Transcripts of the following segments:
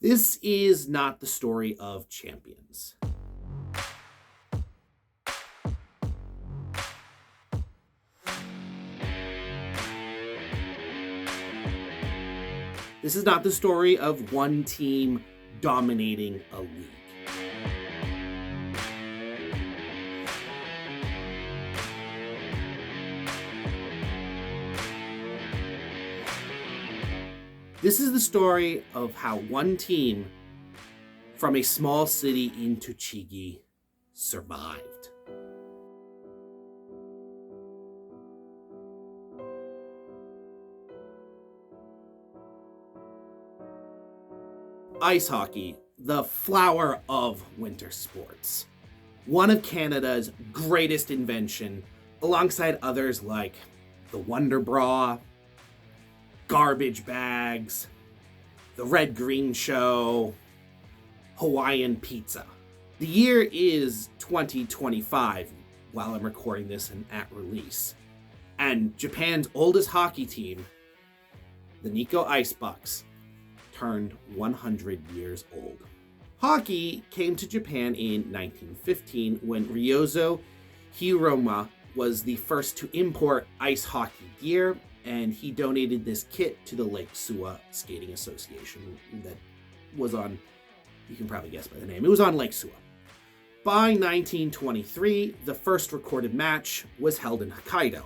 This is not the story of champions. This is not the story of one team dominating a league. This is the story of how one team from a small city in Tochigi survived. Ice hockey, the flower of winter sports. One of Canada's greatest invention, alongside others like the Wonder Bra, garbage bags, the Red Green Show, Hawaiian pizza. The year is 2025 while I'm recording this and at release. And Japan's oldest hockey team, the Nikkō Ice Bucks, turned 100 years old. Hockey came to Japan in 1915 when Ryozo Hiroma was the first to import ice hockey gear, and he donated this kit to the Lake Suwa Skating Association that was on, you can probably guess by the name, it was on Lake Suwa. By 1923, the first recorded match was held in Hokkaido.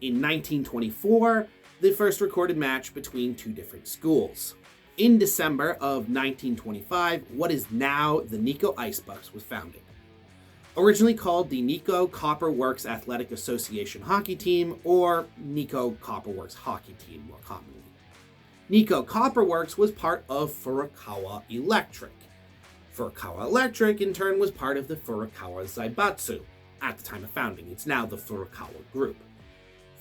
In 1924, the first recorded match between two different schools. In December of 1925, what is now the Nikkō Ice Bucks was founded. Originally called the Nikko Copper Works Athletic Association Hockey Team, or Nikko Copper Works Hockey Team more commonly. Nikko Copper Works was part of Furukawa Electric. Furukawa Electric, in turn, was part of the Furukawa Zaibatsu at the time of founding. It's now the Furukawa Group.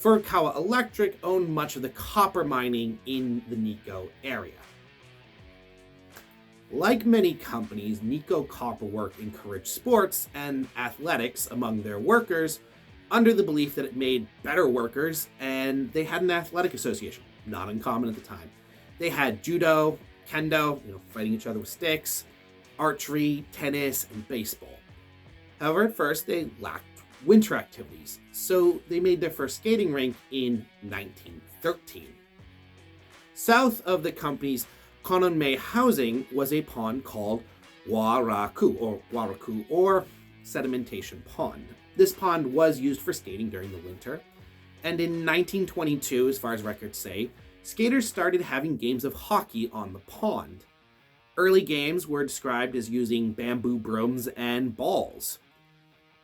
Furukawa Electric owned much of the copper mining in the Nikko area. Like many companies, Nikko Copper Works encouraged sports and athletics among their workers under the belief that it made better workers, and they had an athletic association, not uncommon at the time. They had judo, kendo, fighting each other with sticks, archery, tennis, and baseball. However, at first they lacked winter activities, so they made their first skating rink in 1913. South of the company's Kononmei housing was a pond called Waraku or sedimentation pond. This pond was used for skating during the winter, and in 1922, as far as records say, skaters started having games of hockey on the pond. Early games were described as using bamboo brooms and balls.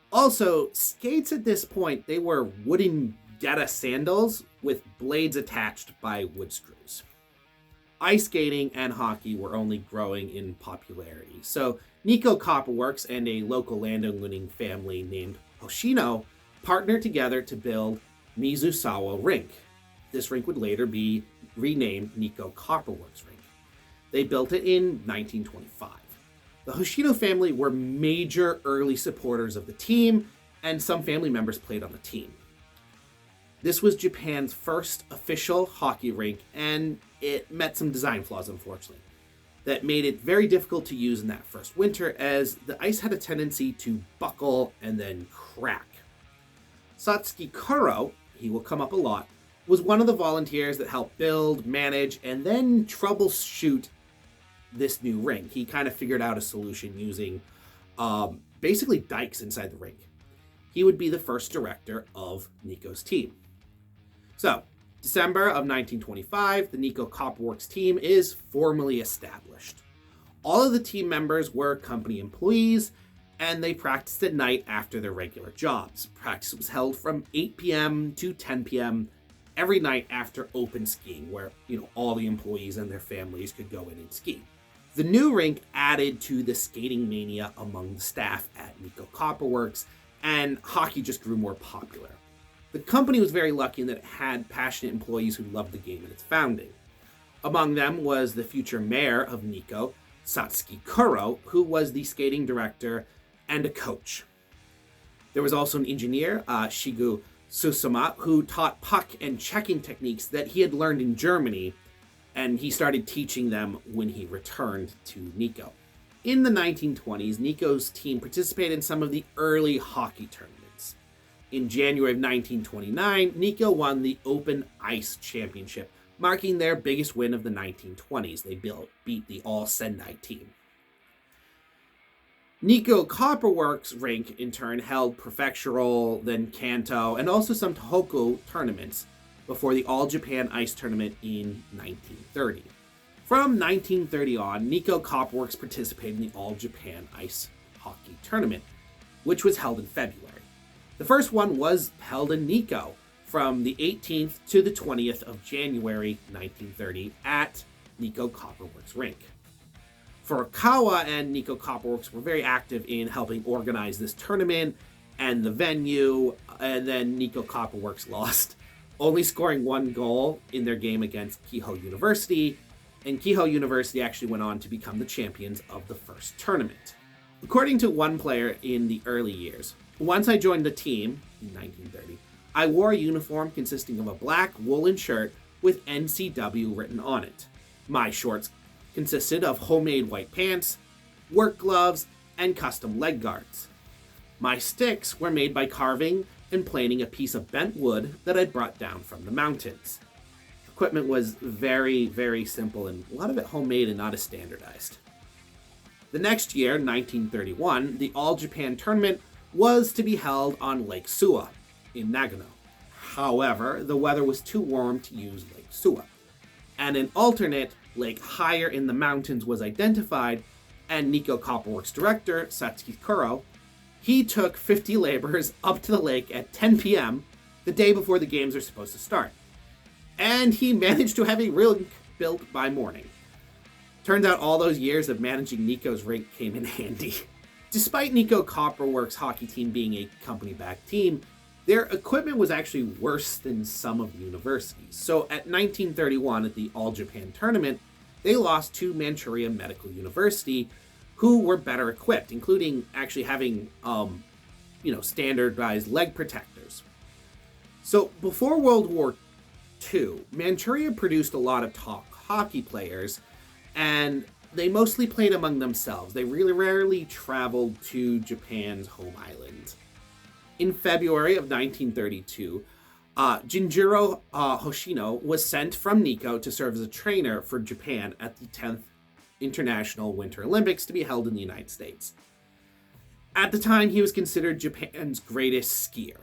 Also, skates at this point, they were wooden geta sandals with blades attached by wood screws. Ice skating and hockey were only growing in popularity, so Nikko Copper Works and a local landowning family named Hoshino partnered together to build Mizusawa Rink. This rink would later be renamed Nikko Copper Works Rink. They built it in 1925. The Hoshino family were major early supporters of the team, and some family members played on the team. This was Japan's first official hockey rink, and it met some design flaws, unfortunately, that made it very difficult to use in that first winter, as the ice had a tendency to buckle and then crack. Satsuki Kuro, he will come up a lot, was one of the volunteers that helped build, manage, and then troubleshoot this new rink. He kind of figured out a solution using basically dikes inside the rink. He would be the first director of Nikko's team. So, December of 1925, the Nikko Copper Works team is formally established. All of the team members were company employees, and they practiced at night after their regular jobs. Practice was held from 8 p.m. to 10 p.m. every night after open skiing, where all the employees and their families could go in and ski. The new rink added to the skating mania among the staff at Nikko Copper Works, and hockey just grew more popular. The company was very lucky in that it had passionate employees who loved the game at its founding. Among them was the future mayor of Nikko, Satsuki Kuro, who was the skating director and a coach. There was also an engineer, Shigu Susuma, who taught puck and checking techniques that he had learned in Germany, and he started teaching them when he returned to Nikko. In the 1920s, Nikko's team participated in some of the early hockey tournaments. In January of 1929, Nikko won the Open Ice Championship, marking their biggest win of the 1920s. They beat the All-Sendai team. Nikko Copperworks Rink, in turn, held prefectural, then Kanto, and also some Tohoku tournaments before the All-Japan Ice Tournament in 1930. From 1930 on, Nikko Copperworks participated in the All-Japan Ice Hockey Tournament, which was held in February. The first one was held in Nikko from the 18th to the 20th of January 1930 at Nikko Copperworks Rink. Furukawa and Nikko Copperworks were very active in helping organize this tournament and the venue, and then Nikko Copperworks lost, only scoring one goal in their game against Keio University, and Keio University actually went on to become the champions of the first tournament. According to one player in the early years, once I joined the team in 1930, I wore a uniform consisting of a black woolen shirt with NCW written on it. My shorts consisted of homemade white pants, work gloves, and custom leg guards. My sticks were made by carving and planing a piece of bent wood that I'd brought down from the mountains. Equipment was very, very simple, and a lot of it homemade and not as standardized. The next year, 1931, the All-Japan Tournament was to be held on Lake Suwa in Nagano. However, the weather was too warm to use Lake Suwa, and an alternate lake higher in the mountains was identified, and Nikko Copperworks director, Satsuki Kuro, he took 50 laborers up to the lake at 10 p.m. the day before the games are supposed to start. And he managed to have a rink built by morning. Turns out all those years of managing Nikko's rink came in handy. Despite Nikko Copperworks hockey team being a company-backed team, their equipment was actually worse than some of the universities. So at 1931, at the All-Japan Tournament, they lost to Manchuria Medical University, who were better equipped, including actually having, standardized leg protectors. So before World War II, Manchuria produced a lot of top hockey players, and they mostly played among themselves. They really rarely traveled to Japan's home island. In February of 1932, Jinjiro Hoshino was sent from Nikko to serve as a trainer for Japan at the 10th International Winter Olympics to be held in the United States. At the time, he was considered Japan's greatest skier.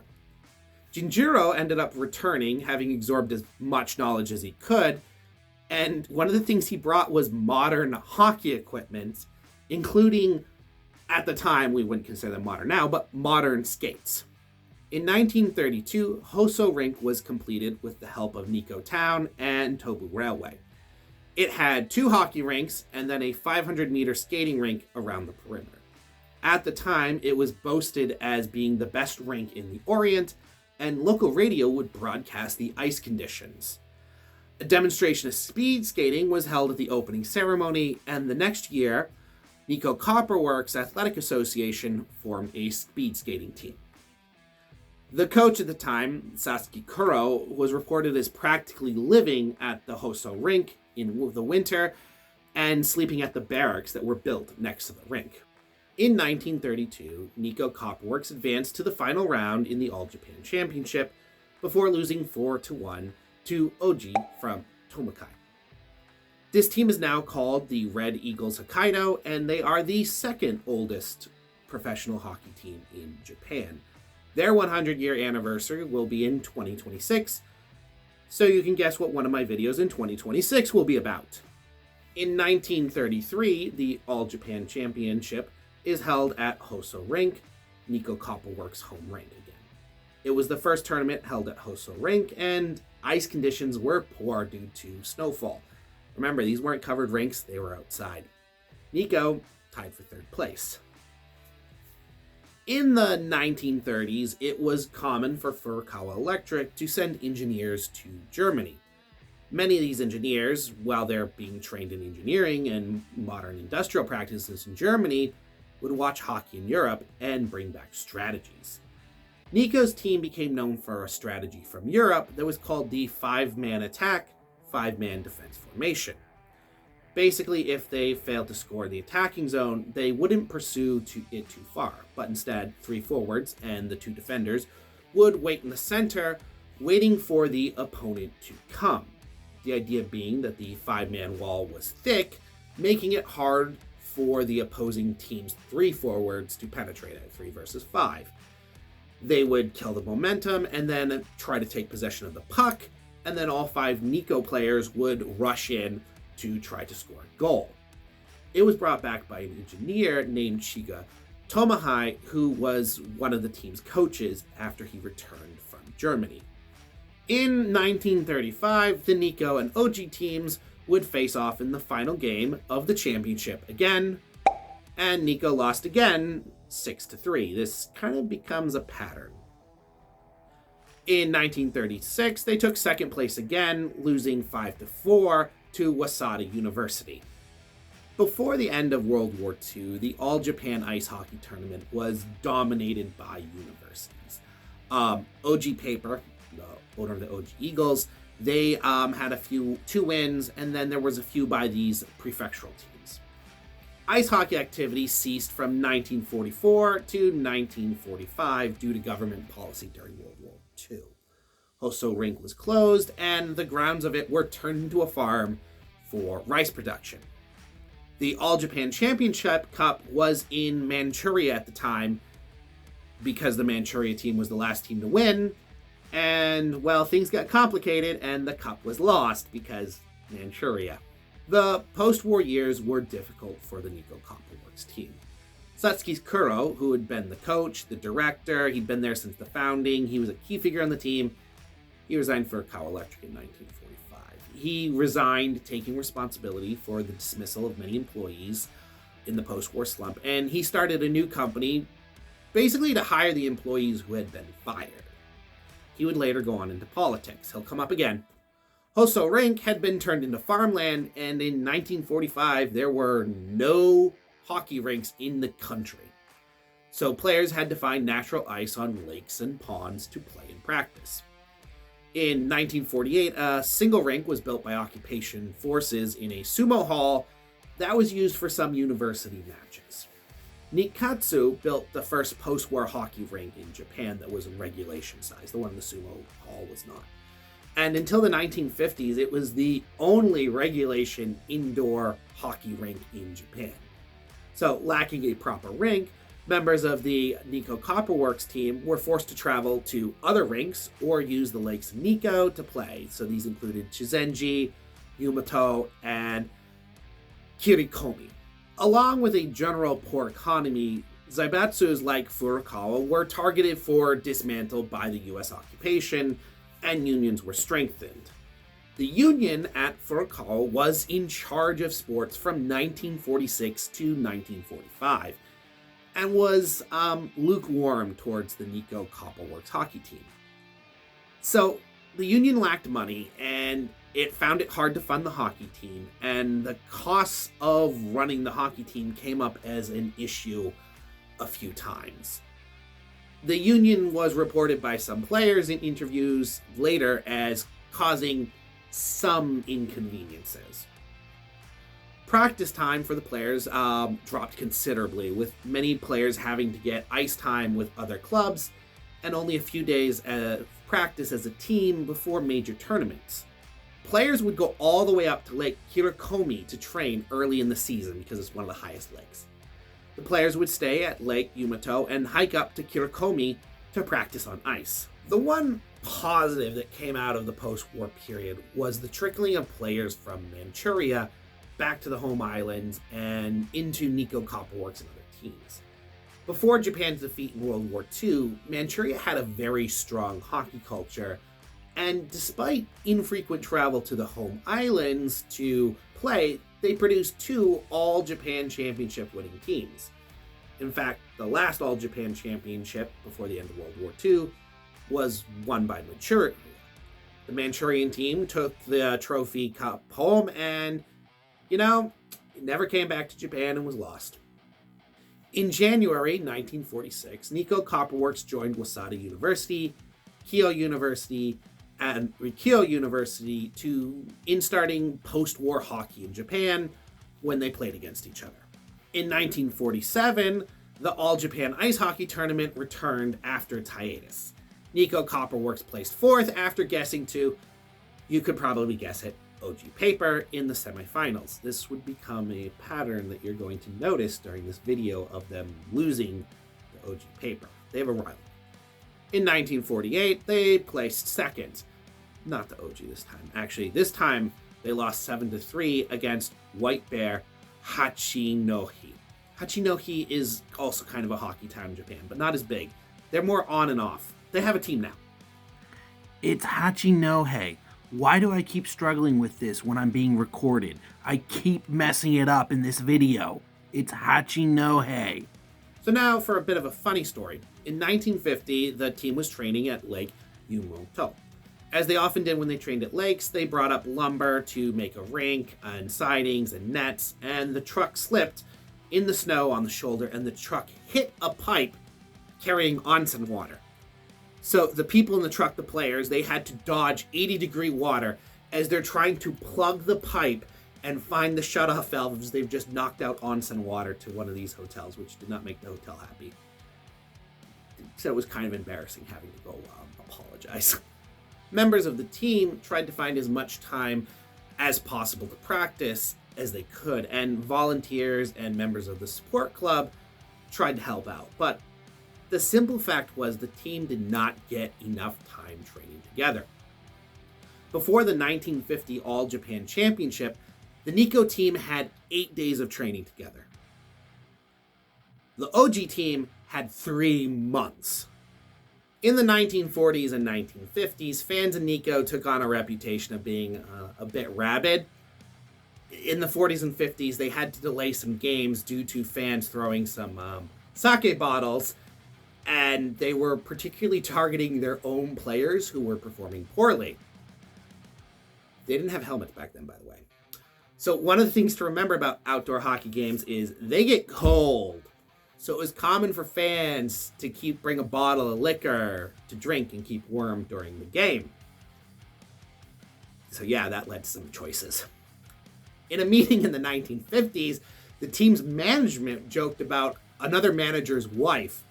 Jinjiro ended up returning, having absorbed as much knowledge as he could, and one of the things he brought was modern hockey equipment, including, at the time, we wouldn't consider them modern now, but modern skates. In 1932, Hoso Rink was completed with the help of Nikko Town and Tobu Railway. It had 2 hockey rinks and then a 500-meter skating rink around the perimeter. At the time, it was boasted as being the best rink in the Orient, and local radio would broadcast the ice conditions. A demonstration of speed skating was held at the opening ceremony, and the next year, Nikko Copperworks Athletic Association formed a speed skating team. The coach at the time, Satsuki Kuro, was reported as practically living at the Hoso Rink in the winter and sleeping at the barracks that were built next to the rink. In 1932, Nikko Copperworks advanced to the final round in the All-Japan Championship before losing 4-1 to Oji from Tomakai. This team is now called the Red Eagles Hokkaido, and they are the second oldest professional hockey team in Japan. Their 100-year anniversary will be in 2026, so you can guess what one of my videos in 2026 will be about. In 1933, the All-Japan Championship is held at Hoso Rink, Nikko Copperworks' home rink again. It was the first tournament held at Hoso Rink, and ice conditions were poor due to snowfall. Remember, these weren't covered rinks, they were outside. Nikko tied for third place. In the 1930s, it was common for Furukawa Electric to send engineers to Germany. Many of these engineers, while they're being trained in engineering and modern industrial practices in Germany, would watch hockey in Europe and bring back strategies. Nikko's team became known for a strategy from Europe that was called the 5-man attack, 5-man defense formation. Basically, if they failed to score in the attacking zone, they wouldn't pursue it too far, but instead 3 forwards and the 2 defenders would wait in the center, waiting for the opponent to come. The idea being that the 5-man wall was thick, making it hard for the opposing team's 3 forwards to penetrate at 3 versus 5. They would kill the momentum and then try to take possession of the puck, and then all 5 Nikko players would rush in to try to score a goal. It was brought back by an engineer named Shiga Tomahai, who was one of the team's coaches after he returned from Germany. In 1935, the Nikko and OG teams would face off in the final game of the championship again, and Nikko lost again 6-3. This kind of becomes a pattern. In 1936, they took second place again, losing 5-4 to Waseda University. Before the end of World War II, the All Japan Ice Hockey Tournament was dominated by universities. OG Paper, the owner of the OG Eagles, they had 2 wins, and then there was a few by these prefectural teams. Ice hockey activity ceased from 1944 to 1945 due to government policy during World War II. Hoso Rink was closed, and the grounds of it were turned into a farm for rice production. The All Japan Championship Cup was in Manchuria at the time because the Manchuria team was the last team to win, and, well, things got complicated and the cup was lost because Manchuria. The post-war years were difficult for the Nikko Copperworks team. Satsuki Kuro, who had been the coach, the director, he'd been there since the founding, he was a key figure on the team. He resigned for Furukawa Electric in 1945. He resigned, taking responsibility for the dismissal of many employees in the post-war slump, and he started a new company, basically to hire the employees who had been fired. He would later go on into politics. He'll come up again. Hoso Rink had been turned into farmland, and in 1945, there were no hockey rinks in the country. So players had to find natural ice on lakes and ponds to play and practice. In 1948, a single rink was built by occupation forces in a sumo hall that was used for some university matches. Nikkatsu built the first post-war hockey rink in Japan that was in regulation size. The one in the sumo hall was not. And until the 1950s, it was the only regulation indoor hockey rink in Japan. So, lacking a proper rink, members of the Nikko Copperworks team were forced to travel to other rinks or use the lakes of Nikko to play. So these included Chizenji, Yumato, and Kirikomi. Along with a general poor economy, zaibatsus like Furukawa were targeted for dismantle by the US occupation, and unions were strengthened. The union at Furukawa was in charge of sports from 1946 to 1945, and was lukewarm towards the Nikko Copperworks hockey team. So the union lacked money, and it found it hard to fund the hockey team, and the costs of running the hockey team came up as an issue a few times. The union was reported by some players in interviews later as causing some inconveniences. Practice time for the players dropped considerably, with many players having to get ice time with other clubs and only a few days of practice as a team before major tournaments. Players would go all the way up to Lake Kirikomi to train early in the season because it's one of the highest lakes. The players would stay at Lake Yumato and hike up to Kirikomi to practice on ice. The one positive that came out of the post-war period was the trickling of players from Manchuria back to the home islands and into Nikko Copperworks and other teams. Before Japan's defeat in World War II, Manchuria had a very strong hockey culture, and despite infrequent travel to the home islands to play, they produced 2 All-Japan Championship winning teams. In fact, the last All-Japan Championship before the end of World War II was won by Manchuria. The Manchurian team took the trophy cup home and, it never came back to Japan and was lost. In January 1946, Nikko Copperworks joined Waseda University, Keio University, and Rikyo University in starting post-war hockey in Japan when they played against each other. In 1947, the All Japan Ice Hockey Tournament returned after its hiatus. Nikko Copperworks placed 4th after guessing to, you could probably guess it, OG Paper in the semifinals. This would become a pattern that you're going to notice during this video of them losing the OG Paper. They have a rival. In 1948, they placed 2nd. Not the OG this time. Actually, this time they lost 7-3 against White Bear Hachinohe. Hachinohe is also kind of a hockey town in Japan, but not as big. They're more on and off. They have a team now. It's Hachinohe. Why do I keep struggling with this when I'm being recorded? I keep messing it up in this video. It's Hachinohe. So now for a bit of a funny story. In 1950, the team was training at Lake Yumoto. As they often did when they trained at lakes, they brought up lumber to make a rink and sidings and nets, and the truck slipped in the snow on the shoulder, and the truck hit a pipe carrying onsen water. So the people in the truck, the players, they had to dodge 80-degree water as they're trying to plug the pipe and find the shutoff valves. They've just knocked out onsen water to one of these hotels, which did not make the hotel happy. So it was kind of embarrassing having to go apologize. Members of the team tried to find as much time as possible to practice as they could, and volunteers and members of the support club tried to help out. But the simple fact was the team did not get enough time training together. Before the 1950 All Japan Championship, the Nikko team had 8 days of training together. The OG team had 3 months. In the 1940s and 1950s, fans in Nikko took on a reputation of being a bit rabid. In the 40s and 50s, they had to delay some games due to fans throwing some sake bottles, and they were particularly targeting their own players who were performing poorly. They didn't have helmets back then, by the way. So one of the things to remember about outdoor hockey games is they get cold. So it was common for fans to bring a bottle of liquor to drink and keep warm during the game. So yeah, that led to some choices. In a meeting in the 1950s, the team's management joked about another manager's wife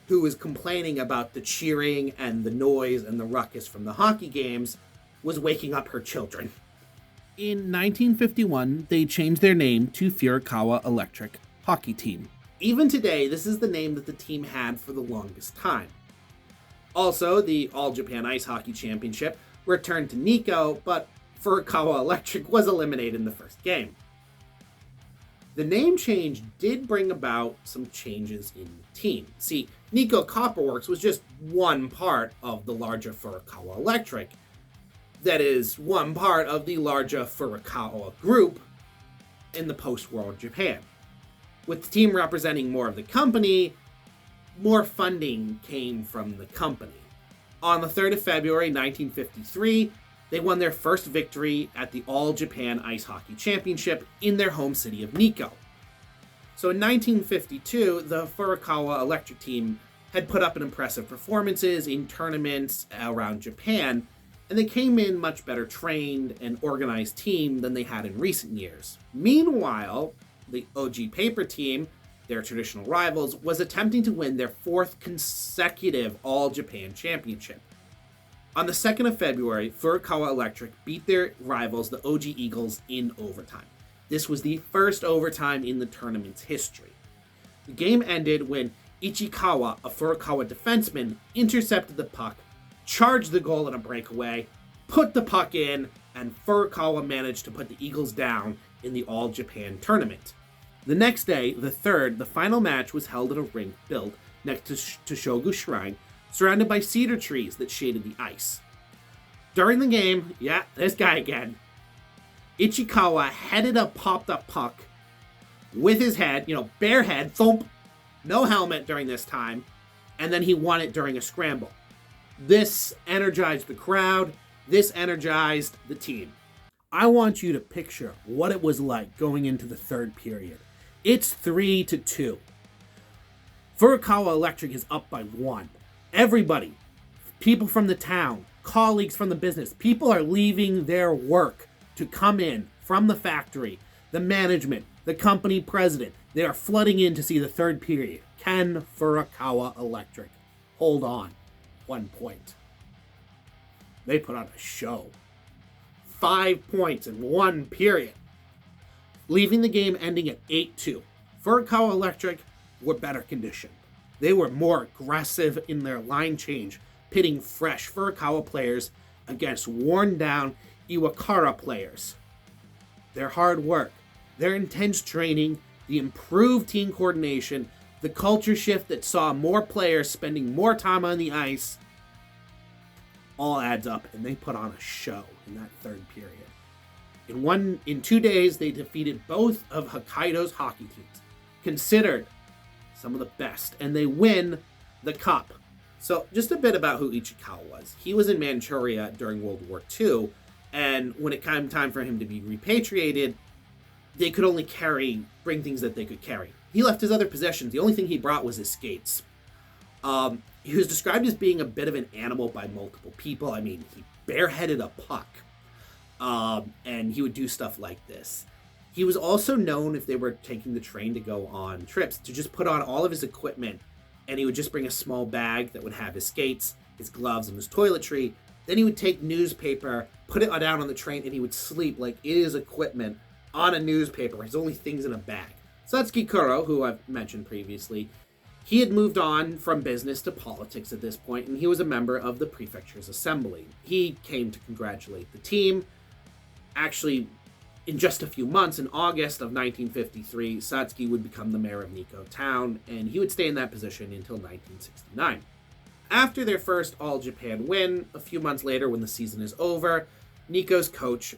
who was complaining about the cheering and the noise and the ruckus from the hockey games was waking up her children. In 1951, they changed their name to Furukawa Electric Hockey Team. Even today, this is the name that the team had for the longest time. Also, the All Japan Ice Hockey Championship returned to Nikko, but Furukawa Electric was eliminated in the first game. The name change did bring about some changes in the team. See, Nikko Copperworks was just one part of the larger Furukawa Electric. That is, one part of the larger Furukawa Group in the post-war Japan. With the team representing more of the company, more funding came from the company. On the 3rd of February 1953, they won their first victory at the All Japan Ice Hockey Championship in their home city of Nikko. So in 1952, the Furukawa Electric team had put up an impressive performances in tournaments around Japan, and they came in much better trained and organized team than they had in recent years. Meanwhile, the OG Paper team, their traditional rivals, was attempting to win their 4th consecutive All Japan Championship. On the 2nd of February, Furukawa Electric beat their rivals, the OG Eagles, in overtime. This was the first overtime in the tournament's history. The game ended when Ichikawa, a Furukawa defenseman, intercepted the puck, charged the goal in a breakaway, put the puck in, and Furukawa managed to put the Eagles down in the All Japan tournament. The next day, the 3rd, the final match was held at a rink built next to Shogu Shrine, surrounded by cedar trees that shaded the ice. During the game, yeah, this guy again, Ichikawa headed a popped-up puck with his head, bare head, thump, no helmet during this time, and then he won it during a scramble. This energized the crowd. This energized the team. I want you to picture what it was like going into the 3rd period. It's 3-2. Furukawa Electric is up by 1. Everybody, people from the town, colleagues from the business. People are leaving their work to come in from the factory, the management, the company president. They are flooding in to see the third period. Can Furukawa Electric hold on 1 point? They put on a show. 5 points in 1 period. Leaving the game ending at 8-2. Furukawa Electric were better conditioned. They were more aggressive in their line change, pitting fresh Furukawa players against worn-down Iwakara players. Their hard work, their intense training, the improved team coordination, the culture shift that saw more players spending more time on the ice, all adds up, and they put on a show in that third period. In 2 days, they defeated both of Hokkaido's hockey teams, considered some of the best, and they win the cup. So just a bit about who Ichikawa was. He was in Manchuria during World War II, and when it came time for him to be repatriated, they could only bring things that they could carry. He left his other possessions. The only thing he brought was his skates. He was described as being a bit of an animal by multiple people. I mean, he bareheaded a puck. And he would do stuff like this. He was also known, if they were taking the train to go on trips, to just put on all of his equipment, and he would just bring a small bag that would have his skates, his gloves, and his toiletry. Then he would take newspaper, put it down on the train, and he would sleep like it is equipment on a newspaper. His only things in a bag. Satsuki Kuro, who I've mentioned previously, he had moved on from business to politics at this point, and he was a member of the prefecture's assembly. He came to congratulate the team. Actually, in just a few months, in August of 1953, Satsuki would become the mayor of Nikko town, and he would stay in that position until 1969. After their first All-Japan win, a few months later when the season is over, Nikko's coach,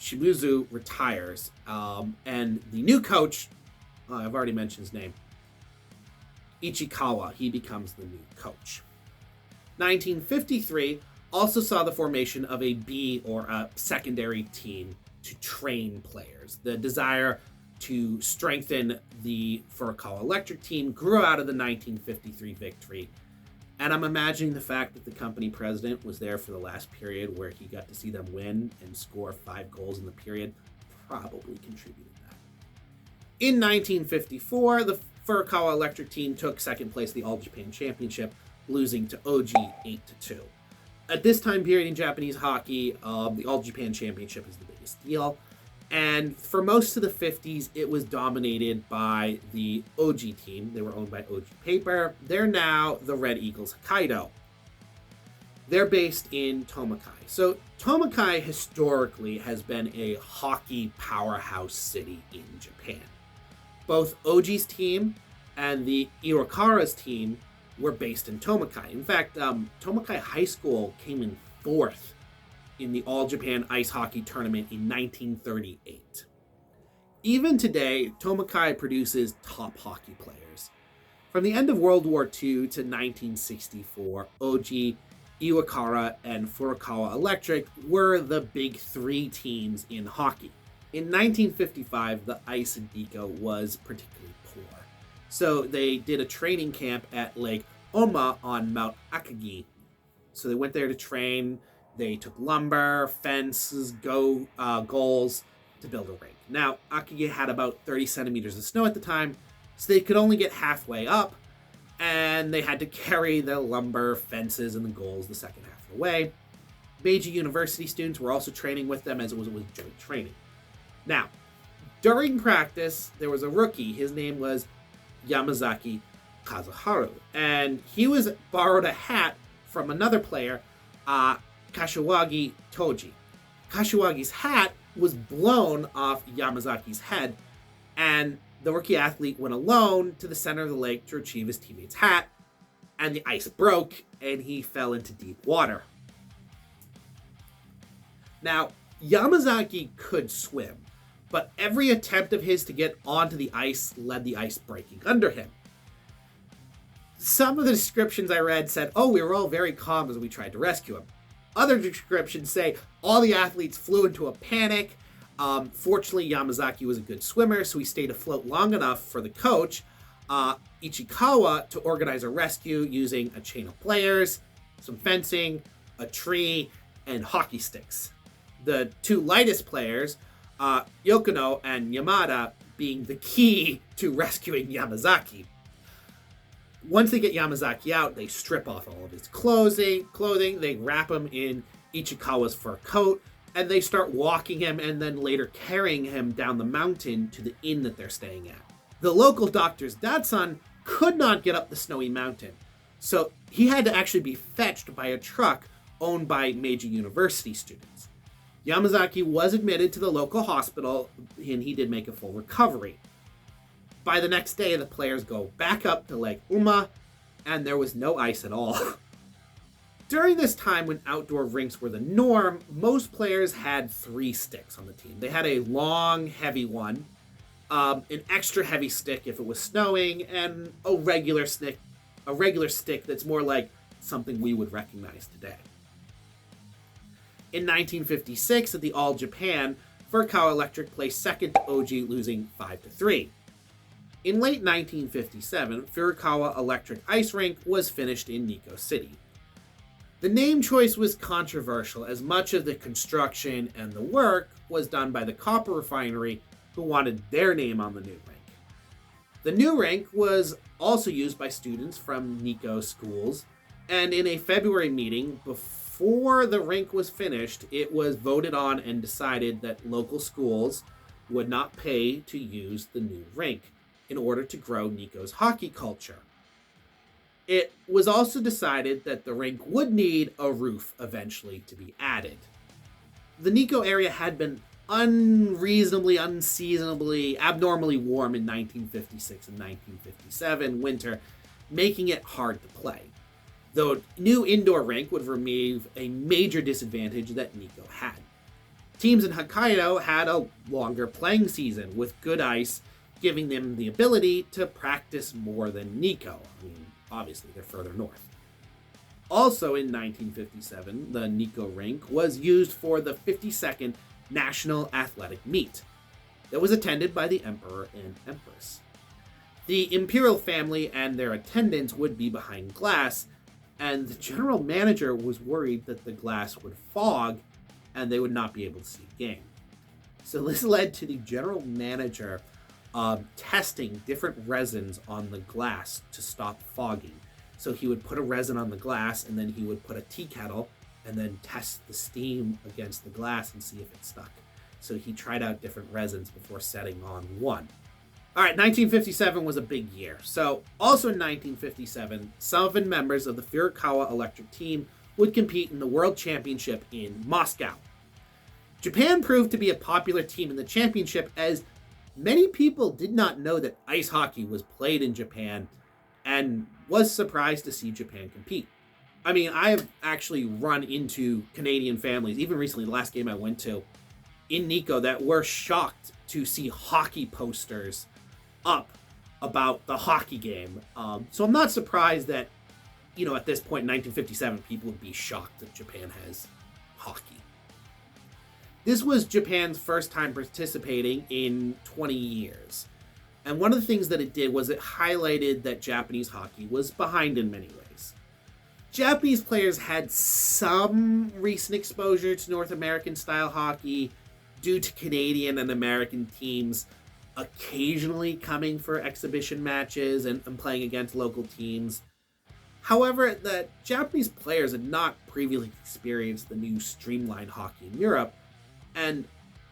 Shimizu, retires, and the new coach, I've already mentioned his name, Ichikawa, he becomes the new coach. 1953 also saw the formation of a B, or a secondary team, to train players. The desire to strengthen the Furukawa Electric team grew out of the 1953 victory. And I'm imagining the fact that the company president was there for the last period where he got to see them win and score 5 goals in the period probably contributed to that. In 1954, the Furukawa Electric team took second place in the All-Japan Championship, losing to OG 8-2. At this time period in Japanese hockey, the All-Japan Championship is the biggest deal. And for most of the 50s, it was dominated by the OG team. They were owned by OG Paper. They're now the Red Eagles Hokkaido. They're based in Tomakai. So Tomakai historically has been a hockey powerhouse city in Japan. Both OG's team and the Iwakara's team were based in Tomakai. In fact, Tomakai High School came in 4th in the All-Japan Ice Hockey Tournament in 1938. Even today, Tomakai produces top hockey players. From the end of World War II to 1964, OG, Iwakara, and Furukawa Electric were the big 3 teams in hockey. In 1955, the ice in Nikko was particularly poor. So they did a training camp at Lake Oma on Mount Akagi. So they went there to train. They took lumber, fences, goals to build a rink. Now, Akagi had about 30 centimeters of snow at the time, so they could only get halfway up, and they had to carry the lumber, fences, and the goals the second half of the way. Meiji University students were also training with them, as it was joint training. Now, during practice, there was a rookie. His name was Yamazaki Kazuharu, and he borrowed a hat from another player, Kashiwagi Toji. Kashiwagi's hat was blown off Yamazaki's head, and the rookie athlete went alone to the center of the lake to retrieve his teammate's hat, and the ice broke, and he fell into deep water. Now, Yamazaki could swim, but every attempt of his to get onto the ice led the ice breaking under him. Some of the descriptions I read said, we were all very calm as we tried to rescue him. Other descriptions say all the athletes flew into a panic. Fortunately, Yamazaki was a good swimmer, so he stayed afloat long enough for the coach, Ichikawa, to organize a rescue using a chain of players, some fencing, a tree, and hockey sticks. The two lightest players, Yokono and Yamada, being the key to rescuing Yamazaki. Once they get Yamazaki out, they strip off all of his clothing, they wrap him in Ichikawa's fur coat, and they start walking him and then later carrying him down the mountain to the inn that they're staying at. The local doctor's Datsun could not get up the snowy mountain, so he had to actually be fetched by a truck owned by Meiji University students. Yamazaki was admitted to the local hospital, and he did make a full recovery. By the next day, the players go back up to Lake Uma, and there was no ice at all. During this time when outdoor rinks were the norm, most players had 3 sticks on the team. They had a long, heavy one, an extra heavy stick if it was snowing, and a regular stick that's more like something we would recognize today. In 1956, at the All Japan, Furukawa Electric placed second to OG, losing 5-3. In late 1957, Furukawa Electric Ice Rink was finished in Nikko City. The name choice was controversial, as much of the construction and the work was done by the copper refinery, who wanted their name on the new rink. The new rink was also used by students from Nikko schools, and in a February meeting before the rink was finished, it was voted on and decided that local schools would not pay to use the new rink in order to grow Nikko's hockey culture. It was also decided that the rink would need a roof eventually to be added. The Nikko area had been unreasonably, unseasonably, abnormally warm in 1956 and 1957 winter, making it hard to play. The new indoor rink would remove a major disadvantage that Nikko had. Teams in Hokkaido had a longer playing season with good ice, giving them the ability to practice more than Nikko. I mean, obviously, they're further north. Also in 1957, the Nikko rink was used for the 52nd National Athletic Meet that was attended by the Emperor and Empress. The imperial family and their attendants would be behind glass, and the general manager was worried that the glass would fog and they would not be able to see a game. So this led to the general manager testing different resins on the glass to stop fogging. So he would put a resin on the glass, and then he would put a tea kettle and then test the steam against the glass and see if it stuck. So he tried out different resins before setting on one. All right, 1957 was a big year. So also in 1957, 7 members of the Furukawa Electric team would compete in the World Championship in Moscow. Japan proved to be a popular team in the championship, as many people did not know that ice hockey was played in Japan and was surprised to see Japan compete. I mean, I have actually run into Canadian families, even recently, the last game I went to in Nikko, that were shocked to see hockey posters up about the hockey game. So I'm not surprised that, at this point in 1957, people would be shocked that Japan has hockey. This was Japan's first time participating in 20 years. And one of the things that it did was it highlighted that Japanese hockey was behind in many ways. Japanese players had some recent exposure to North American style hockey due to Canadian and American teams occasionally coming for exhibition matches and playing against local teams. However, the Japanese players had not previously experienced the new streamlined hockey in Europe, and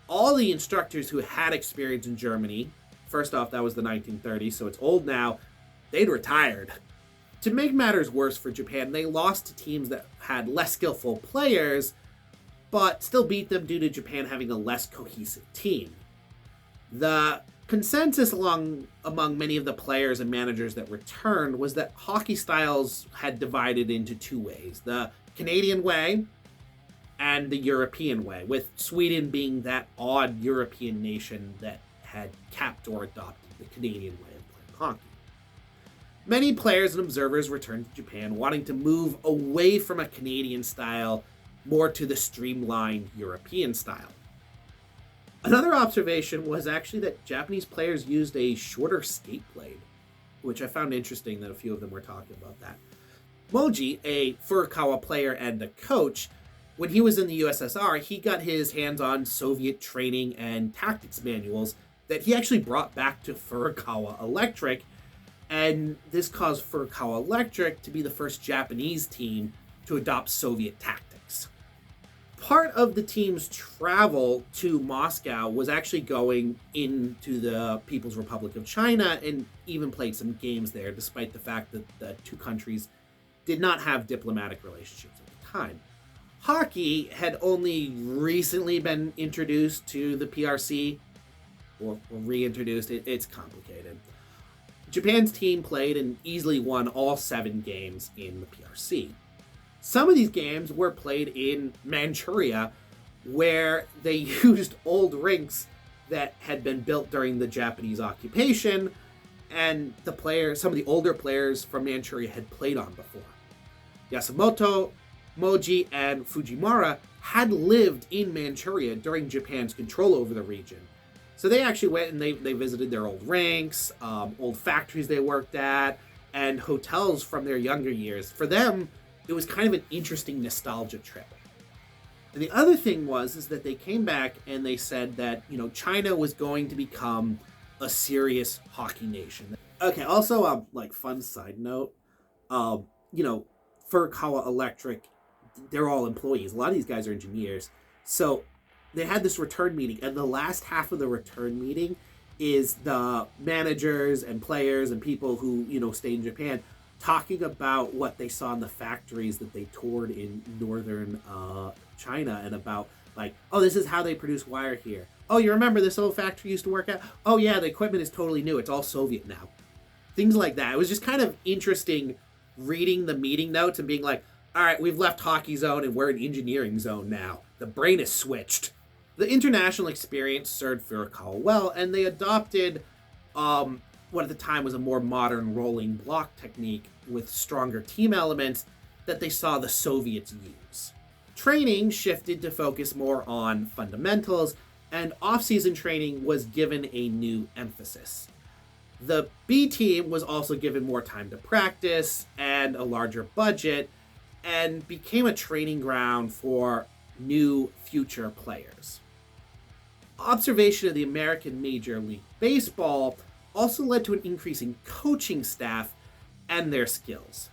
all the instructors who had experience in Germany, first off, that was the 1930s, so it's old now, they'd retired. To make matters worse for Japan, they lost to teams that had less skillful players, but still beat them due to Japan having a less cohesive team. The consensus among many of the players and managers that returned was that hockey styles had divided into 2 ways: the Canadian way and the European way, with Sweden being that odd European nation that had capped or adopted the Canadian way of playing hockey. Many players and observers returned to Japan wanting to move away from a Canadian style more to the streamlined European style. Another observation was actually that Japanese players used a shorter skate blade, which I found interesting that a few of them were talking about that. Moji, a Furukawa player and a coach, when he was in the USSR, he got his hands on Soviet training and tactics manuals that he actually brought back to Furukawa Electric, and this caused Furukawa Electric to be the first Japanese team to adopt Soviet tactics. Part of the team's travel to Moscow was actually going into the People's Republic of China and even played some games there, despite the fact that the two countries did not have diplomatic relationships at the time. Hockey had only recently been introduced to the PRC, or reintroduced. It's complicated. Japan's team played and easily won all 7 games in the PRC. Some of these games were played in Manchuria, where they used old rinks that had been built during the Japanese occupation, and some of the older players from Manchuria had played on before. Yasumoto, Moji, and Fujimura had lived in Manchuria during Japan's control over the region. So they actually went and they visited their old rinks, old factories they worked at, and hotels from their younger years. For them, it was kind of an interesting nostalgia trip. And the other thing is that they came back and they said that, China was going to become a serious hockey nation. Okay, also, fun side note, Furukawa Electric, they're all employees. A lot of these guys are engineers. So they had this return meeting, and the last half of the return meeting is the managers and players and people who, stay in Japan talking about what they saw in the factories that they toured in northern China, and about this is how they produce wire here. Oh, you remember this old factory you used to work at? Oh yeah, the equipment is totally new. It's all Soviet now. Things like that. It was just kind of interesting reading the meeting notes and being like, all right, we've left hockey zone and we're in engineering zone now. The brain is switched. The international experience served Furukawa well, and they adopted what at the time was a more modern rolling block technique with stronger team elements that they saw the Soviets use. Training shifted to focus more on fundamentals, and off-season training was given a new emphasis. The B team was also given more time to practice and a larger budget, and became a training ground for new future players. Observation of the American Major League Baseball also led to an increase in coaching staff and their skills.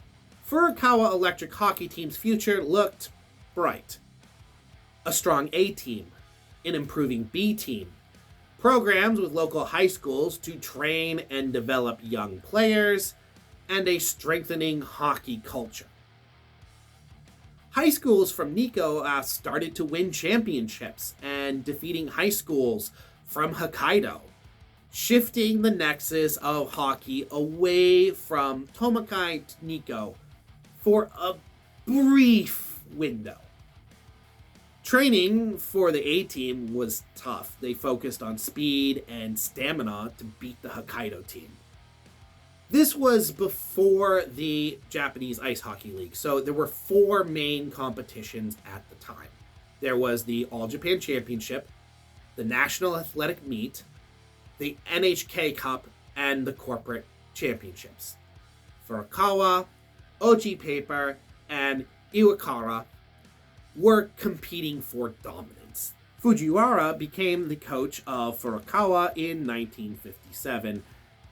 Furukawa Electric Hockey Team's future looked bright. A strong A team, an improving B team, programs with local high schools to train and develop young players, and a strengthening hockey culture. High schools from Nikko started to win championships and defeating high schools from Hokkaido, shifting the nexus of hockey away from Tomakai to Nikko for a brief window. Training for the A team was tough. They focused on speed and stamina to beat the Hokkaido team. This was before the Japanese Ice Hockey League, so there were 4 main competitions at the time. There was the All Japan Championship, the National Athletic Meet, the NHK Cup, and the Corporate Championships. Furukawa, Oji Paper, and Iwakara were competing for dominance. Fujiwara became the coach of Furukawa in 1957,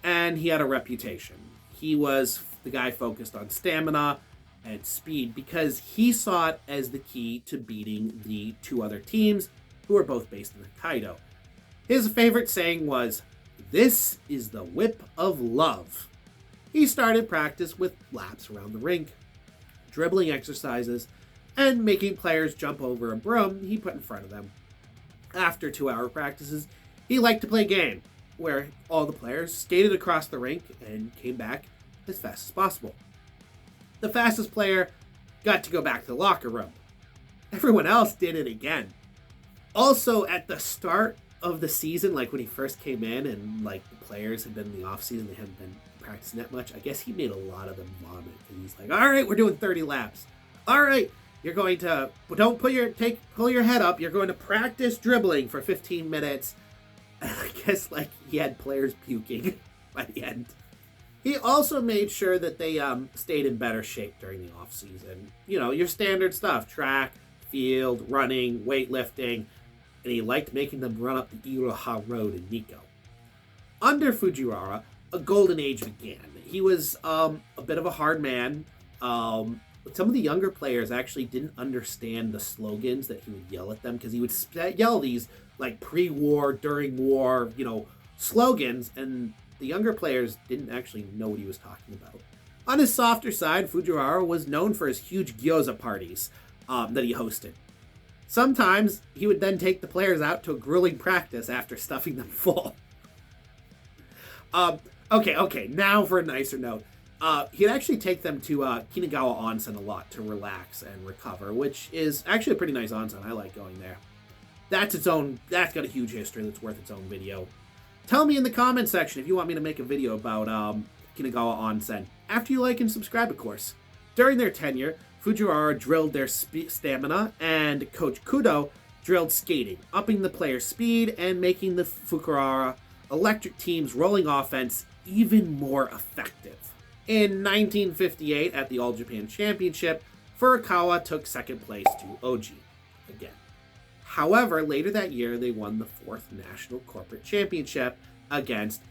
and he had a reputation. He was the guy focused on stamina and speed because he saw it as the key to beating the 2 other teams who were both based in Hokkaido. His favorite saying was, "This is the whip of love." He started practice with laps around the rink, dribbling exercises, and making players jump over a broom he put in front of them. After 2-hour practices, he liked to play a game where all the players skated across the rink and came back as fast as possible. The fastest player got to go back to the locker room. Everyone else did it again. Also, at the start of the season, when he first came in and the players had been in the off season, they hadn't been practicing that much, I guess he made a lot of them vomit. And he's like, all right, we're doing 30 laps. All right, you're going to, pull your head up. You're going to practice dribbling for 15 minutes. And I guess he had players puking by the end. He also made sure that they stayed in better shape during the off season. You know, your standard stuff: track, field, running, weightlifting, and he liked making them run up the Iroha Road in Nikko. Under Fujiwara, a golden age began. He was a bit of a hard man. But some of the younger players actually didn't understand the slogans that he would yell at them, because he would yell these like pre-war, during war, slogans, and the younger players didn't actually know what he was talking about. On his softer side, Fujiwara was known for his huge gyoza parties that he hosted. Sometimes he would then take the players out to a grueling practice after stuffing them full. Okay, now for a nicer note. He'd actually take them to Kinagawa Onsen a lot to relax and recover, which is actually a pretty nice onsen. I like going there. That's got a huge history that's worth its own video. Tell me in the comment section if you want me to make a video about Kinagawa Onsen. After you like and subscribe, of course. During their tenure, Fujiwara drilled their stamina, and Coach Kudo drilled skating, upping the player's speed and making the Furukawa Electric team's rolling offense even more effective. In 1958, at the All Japan Championship, Furukawa took second place to Oji again. However, later that year, they won the 4th National Corporate Championship against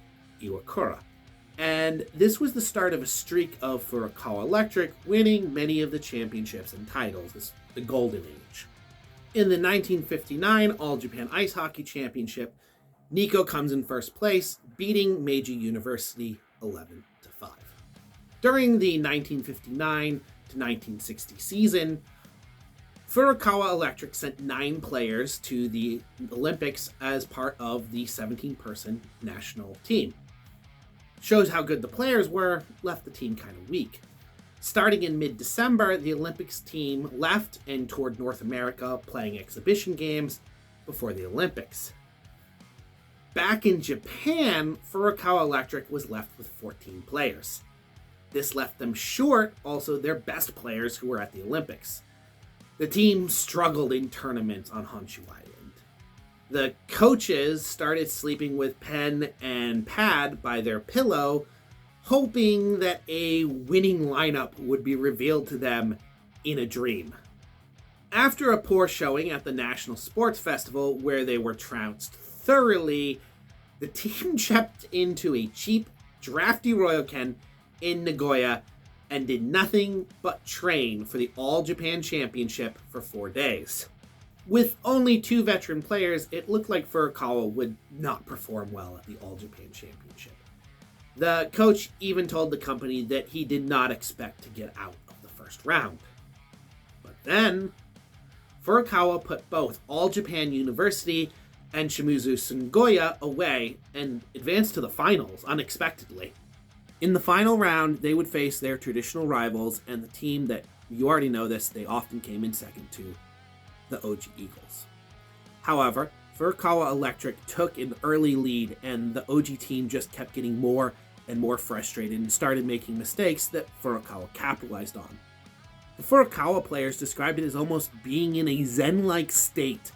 Iwakura. And this was the start of a streak of Furukawa Electric winning many of the championships and titles, the Golden Age. In the 1959 All Japan Ice Hockey Championship, Nikko comes in first place, beating Meiji University 11-5. During the 1959 to 1960 season, Furukawa Electric sent 9 players to the Olympics as part of the 17-person national team. Shows how good the players were, left the team kind of weak. Starting in mid-December, the Olympics team left and toured North America playing exhibition games before the Olympics. Back in Japan, Furukawa Electric was left with 14 players. This left them short also their best players who were at the Olympics. The team struggled in tournaments on Honshu Island. The coaches started sleeping with pen and pad by their pillow, hoping that a winning lineup would be revealed to them in a dream. After a poor showing at the National Sports Festival, where they were trounced thoroughly, the team checked into a cheap, drafty Ryokan in Nagoya and did nothing but train for the All Japan Championship for 4 days. With only 2 veteran players, it looked like Furukawa would not perform well at the All Japan Championship. The coach even told the company that he did not expect to get out of the first round. But then, Furukawa put both All Japan University and Shimizu Sungoya away and advanced to the finals unexpectedly. In the final round, they would face their traditional rivals and the team that, you already know this, they often came in second to, the Oji Eagles. However, Furukawa Electric took an early lead and the Oji team just kept getting more and more frustrated and started making mistakes that Furukawa capitalized on. The Furukawa players described it as almost being in a zen-like state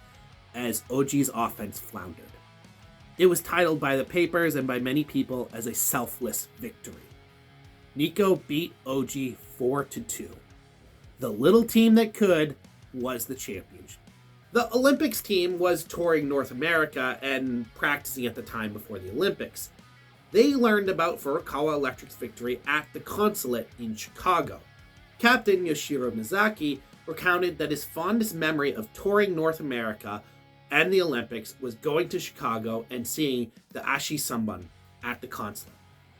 as Oji's offense floundered. It was titled by the papers and by many people as a selfless victory. Nikko beat Oji 4-2. The little team that could was the championship. The Olympics team was touring North America and practicing at the time before the Olympics. They learned about Furukawa Electric's victory at the consulate in Chicago. Captain Yoshiro Mizaki recounted that his fondest memory of touring North America and the Olympics was going to Chicago and seeing the Ashi Sanban at the consulate.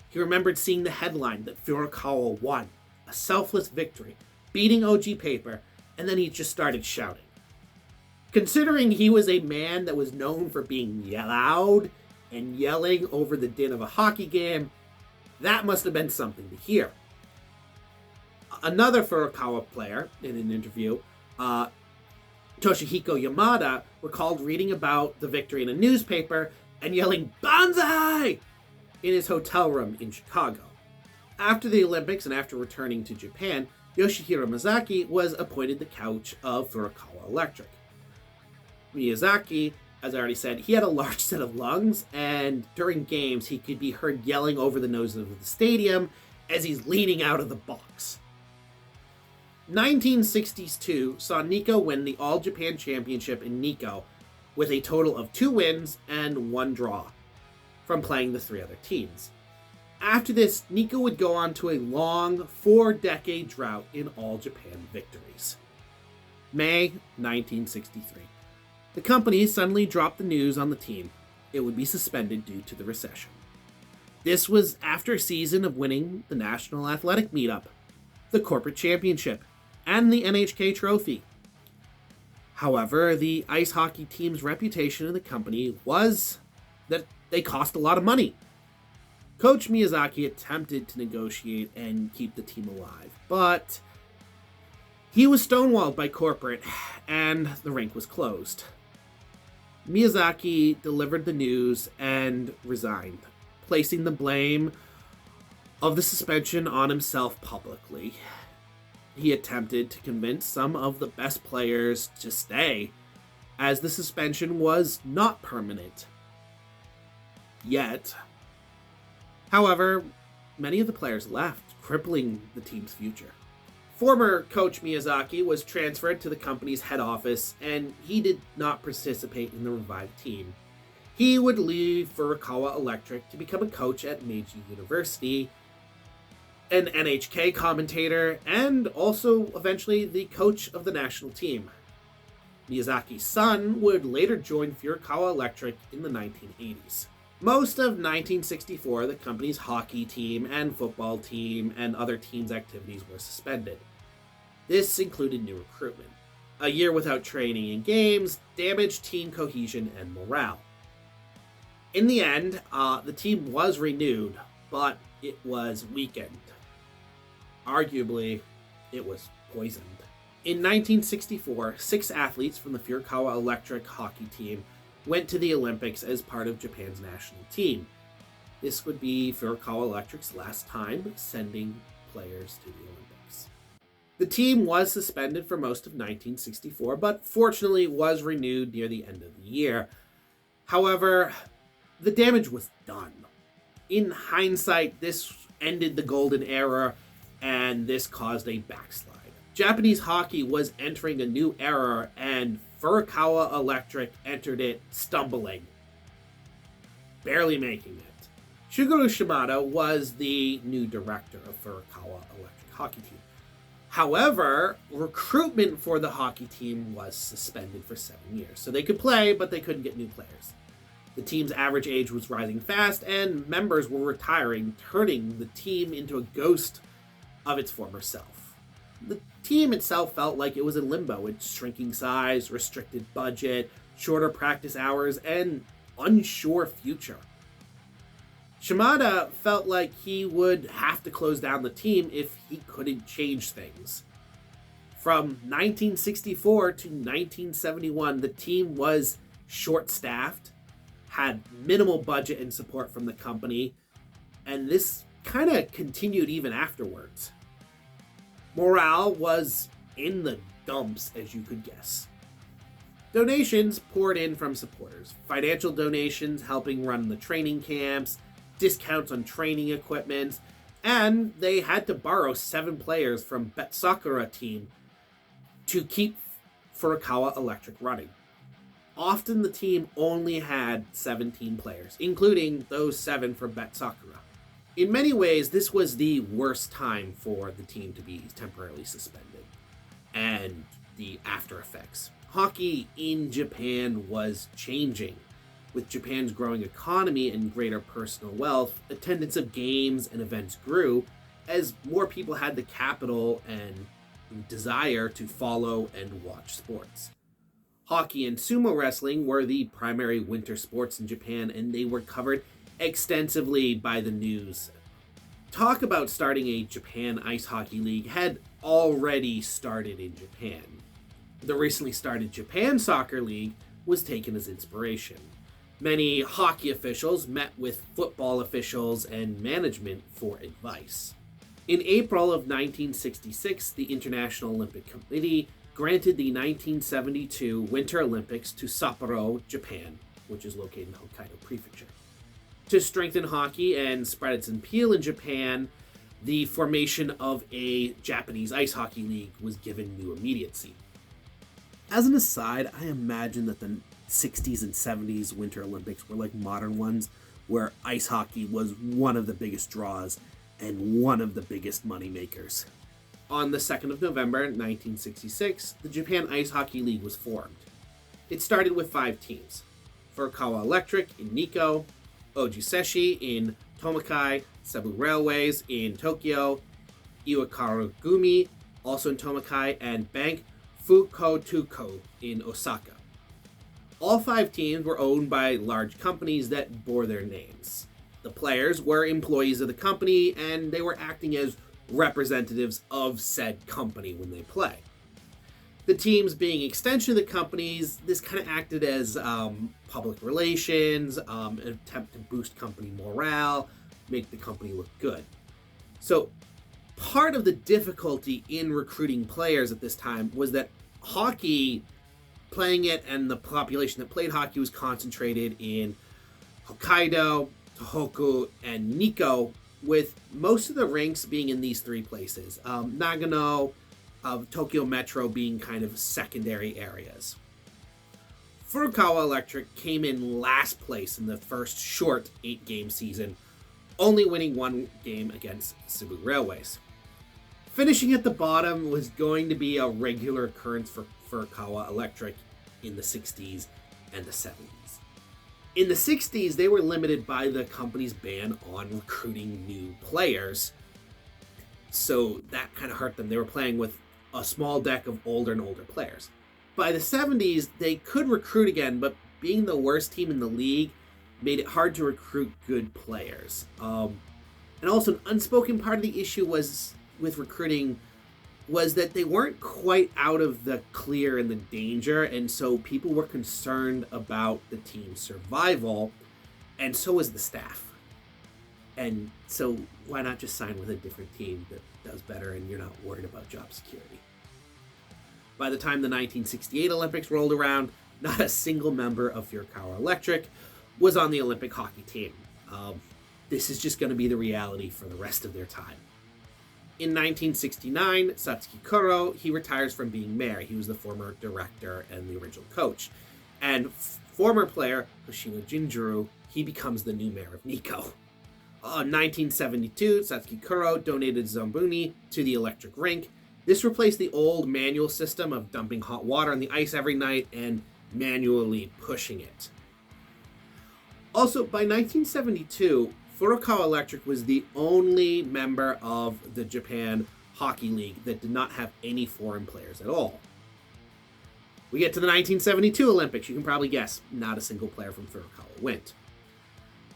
He remembered seeing the headline that Furukawa won, a selfless victory, beating OG Paper, and then he just started shouting. Considering he was a man that was known for being loud and yelling over the din of a hockey game, that must have been something to hear. Another Furukawa player, in an interview, Toshihiko Yamada, recalled reading about the victory in a newspaper and yelling "Banzai!" in his hotel room in Chicago. After the Olympics and after returning to Japan, Yoshihiro Mizaki was appointed the coach of Furukawa Electric. Miyazaki as I already said, he had a large set of lungs, and during games, he could be heard yelling over the nose of the stadium as he's leaning out of the box. 1962 saw Nikko win the All Japan Championship in Nikko with a total of 2 wins and 1 draw from playing the 3 other teams. After this, Nikko would go on to a long 4-decade drought in All Japan victories. May 1963. The company suddenly dropped the news on the team. It would be suspended due to the recession. This was after a season of winning the National Athletic Meetup, the Corporate Championship, and the NHK Trophy. However, the ice hockey team's reputation in the company was that they cost a lot of money. Coach Miyazaki attempted to negotiate and keep the team alive, but he was stonewalled by corporate, and the rink was closed. Miyazaki delivered the news and resigned, placing the blame of the suspension on himself publicly. He attempted to convince some of the best players to stay, as the suspension was not permanent. Yet, however, many of the players left, crippling the team's future. Former coach Miyazaki was transferred to the company's head office, and he did not participate in the revived team. He would leave Furukawa Electric to become a coach at Meiji University, an NHK commentator, and also eventually the coach of the national team. Miyazaki's son would later join Furukawa Electric in the 1980s. Most of 1964, the company's hockey team and football team and other teams' activities were suspended. This included new recruitment. A year without training and games damaged team cohesion and morale. In the end, the team was renewed, but it was weakened. Arguably, it was poisoned. In 1964, 6 athletes from the Furukawa Electric hockey team went to the Olympics as part of Japan's national team. This would be Furukawa Electric's last time sending players to the Olympics. The team was suspended for most of 1964, but fortunately was renewed near the end of the year. However, the damage was done. In hindsight, this ended the golden era, and this caused a backslide. Japanese hockey was entering a new era, and Furukawa Electric entered it stumbling, barely making it. Shugaru Shimada was the new director of Furukawa Electric hockey team. However, recruitment for the hockey team was suspended for 7 years, so they could play, but they couldn't get new players. The team's average age was rising fast, and members were retiring, turning the team into a ghost of its former self. The team itself felt like it was in limbo, with shrinking size, restricted budget, shorter practice hours, and unsure future. Shimada felt like he would have to close down the team if he couldn't change things. From 1964 to 1971, the team was short-staffed, had minimal budget and support from the company, and this kind of continued even afterwards. Morale was in the dumps, as you could guess. Donations poured in from supporters. Financial donations helping run the training camps, discounts on training equipment, and they had to borrow 7 players from Bet Sakura team to keep Furukawa Electric running. Often the team only had 17 players, including those 7 from Bet Sakura. In many ways, this was the worst time for the team to be temporarily suspended, and the after effects. Hockey in Japan was changing. With Japan's growing economy and greater personal wealth, attendance of games and events grew as more people had the capital and desire to follow and watch sports. Hockey and sumo wrestling were the primary winter sports in Japan, and they were covered extensively by the news. Talk about starting a Japan Ice Hockey League had already started in Japan. The recently started Japan Soccer League was taken as inspiration. Many hockey officials met with football officials and management for advice. In April of 1966, the International Olympic Committee granted the 1972 Winter Olympics to Sapporo, Japan, which is located in Hokkaido Prefecture. To strengthen hockey and spread its appeal in Japan, the formation of a Japanese ice hockey league was given new immediacy. As an aside, I imagine that the 60s and 70s Winter Olympics were like modern ones, where ice hockey was one of the biggest draws and one of the biggest money makers. On the 2nd of November 1966, the Japan Ice Hockey League was formed. It started with 5 teams: Furukawa Electric in Nikko, Ojiseshi in Tomakai, Cebu Railways in Tokyo, Iwakara Gumi, also in Tomakai, and Bank Fukufuji in Osaka. All 5 teams were owned by large companies that bore their names. The players were employees of the company, and they were acting as representatives of said company when they play. The teams being extension of the companies, this kind of acted as public relations, an attempt to boost company morale, make the company look good. So part of the difficulty in recruiting players at this time was that hockey, playing it, and the population that played hockey was concentrated in Hokkaido, Tohoku, and Nikko, with most of the rinks being in these 3 places. Nagano, Tokyo Metro being kind of secondary areas. Furukawa Electric came in last place in the first short 8-game season, only winning 1 game against Cebu Railways. Finishing at the bottom was going to be a regular occurrence for Furukawa Electric in the 60s and the 70s. In the 60s, they were limited by the company's ban on recruiting new players, so that kind of hurt them. They were playing with a small deck of older and older players. By the 70s, they could recruit again, but being the worst team in the league made it hard to recruit good players. And also, an unspoken part of the issue was with recruiting was that they weren't quite out of the clear and the danger, and so people were concerned about the team's survival, and so was the staff. And so why not just sign with a different team that does better and you're not worried about job security? By the time the 1968 Olympics rolled around, not a single member of Furukawa Electric was on the Olympic hockey team. This is just going to be the reality for the rest of their time. In 1969, Satsuki Kuro, he retires from being mayor. He was the former director and the original coach. And former player Hoshino Jinjuru, he becomes the new mayor of Nikko. In 1972, Satsuki Kuro donated Zombuni to the electric rink. This replaced the old manual system of dumping hot water on the ice every night and manually pushing it. Also, by 1972, Furukawa Electric was the only member of the Japan Hockey League that did not have any foreign players at all. We get to the 1972 Olympics. You can probably guess, not a single player from Furukawa went.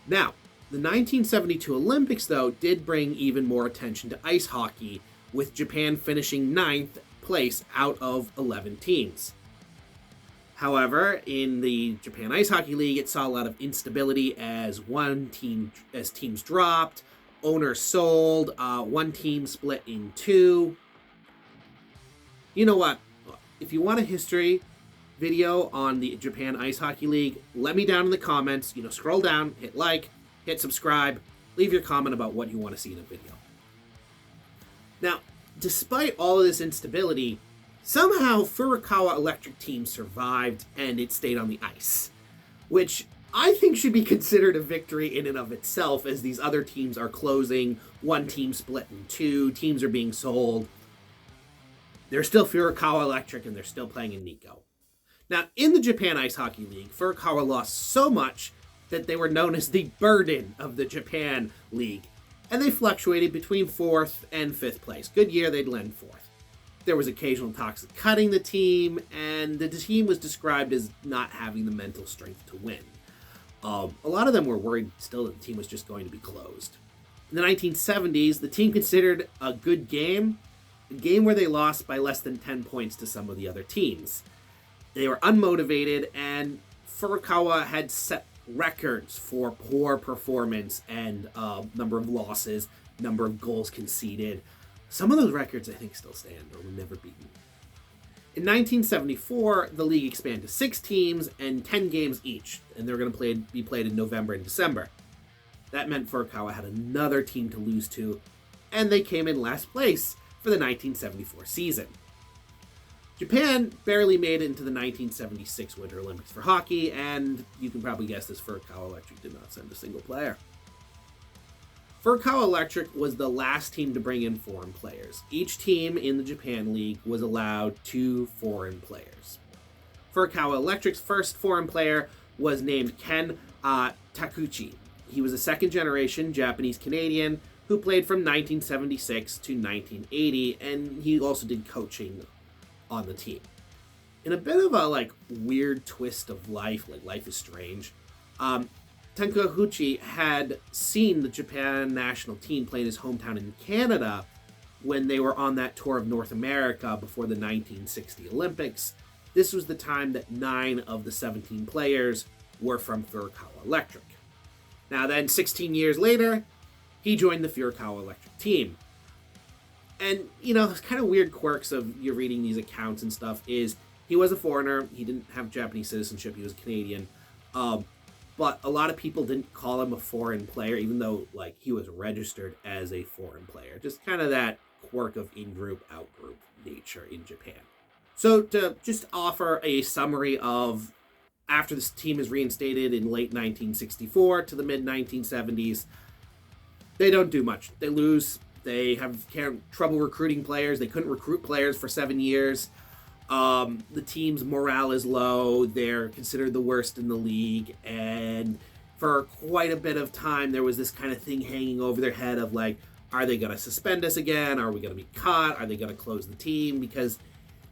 Now, the 1972 Olympics, though, did bring even more attention to ice hockey, with Japan finishing 9th place out of 11 teams. However, in the Japan Ice Hockey League, it saw a lot of instability as teams dropped, owners sold, one team split in 2. You know what? If you want a history video on the Japan Ice Hockey League, let me down in the comments. Scroll down, hit like, hit subscribe, leave your comment about what you want to see in a video. Now, despite all of this instability, somehow Furukawa Electric team survived and it stayed on the ice, which I think should be considered a victory in and of itself, as these other teams are closing, one team split in 2, teams are being sold. They're still Furukawa Electric and they're still playing in Nikko. Now, in the Japan Ice Hockey League, Furukawa lost so much that they were known as the burden of the Japan League, and they fluctuated between 4th and 5th place. Good year, they'd land 4th. There was occasional talks of cutting the team, and the team was described as not having the mental strength to win. A lot of them were worried still that the team was just going to be closed. In the 1970s, the team considered a good game, a game where they lost by less than 10 points to some of the other teams. They were unmotivated, and Furukawa had set records for poor performance and number of losses, number of goals conceded. Some of those records, I think, still stand or were never beaten. In 1974, the league expanded to 6 teams and 10 games each, and they're going to be played in November and December. That meant Furukawa had another team to lose to, and they came in last place for the 1974 season. Japan barely made it into the 1976 Winter Olympics for hockey, and you can probably guess this, Furukawa Electric did not send a single player. Furukawa Electric was the last team to bring in foreign players. Each team in the Japan League was allowed 2 foreign players. Furukawa Electric's first foreign player was named Ken Takuchi. He was a second-generation Japanese-Canadian who played from 1976 to 1980, and he also did coaching on the team. In a bit of a weird twist of life, life is strange, Takuchi had seen the Japan national team play in his hometown in Canada when they were on that tour of North America before the 1960 Olympics. This was the time that 9 of the 17 players were from Furukawa Electric. Now then, 16 years later, he joined the Furukawa Electric team. And, it's kind of weird quirks of you reading these accounts and stuff is he was a foreigner. He didn't have Japanese citizenship. He was Canadian. But a lot of people didn't call him a foreign player, even though, he was registered as a foreign player. Just kind of that quirk of in-group, out-group nature in Japan. So to just offer a summary of after this team is reinstated in late 1964 to the mid-1970s, they don't do much. They lose. They have trouble recruiting players. They couldn't recruit players for 7 years. The team's morale is low. They're considered the worst in the league. And for quite a bit of time, there was this kind of thing hanging over their head of are they going to suspend us again? Are we going to be caught? Are they going to close the team? Because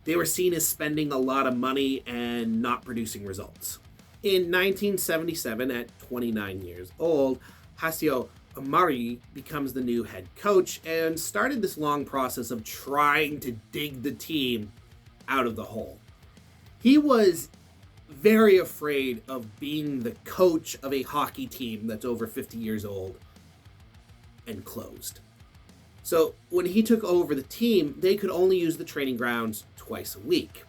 they were seen as spending a lot of money and not producing results. In 1977, at 29 years old, Haseo Amari becomes the new head coach and started this long process of trying to dig the team out of the hole. He was very afraid of being the coach of a hockey team that's over 50 years old and closed. So when he took over the team, they could only use the training grounds twice a week.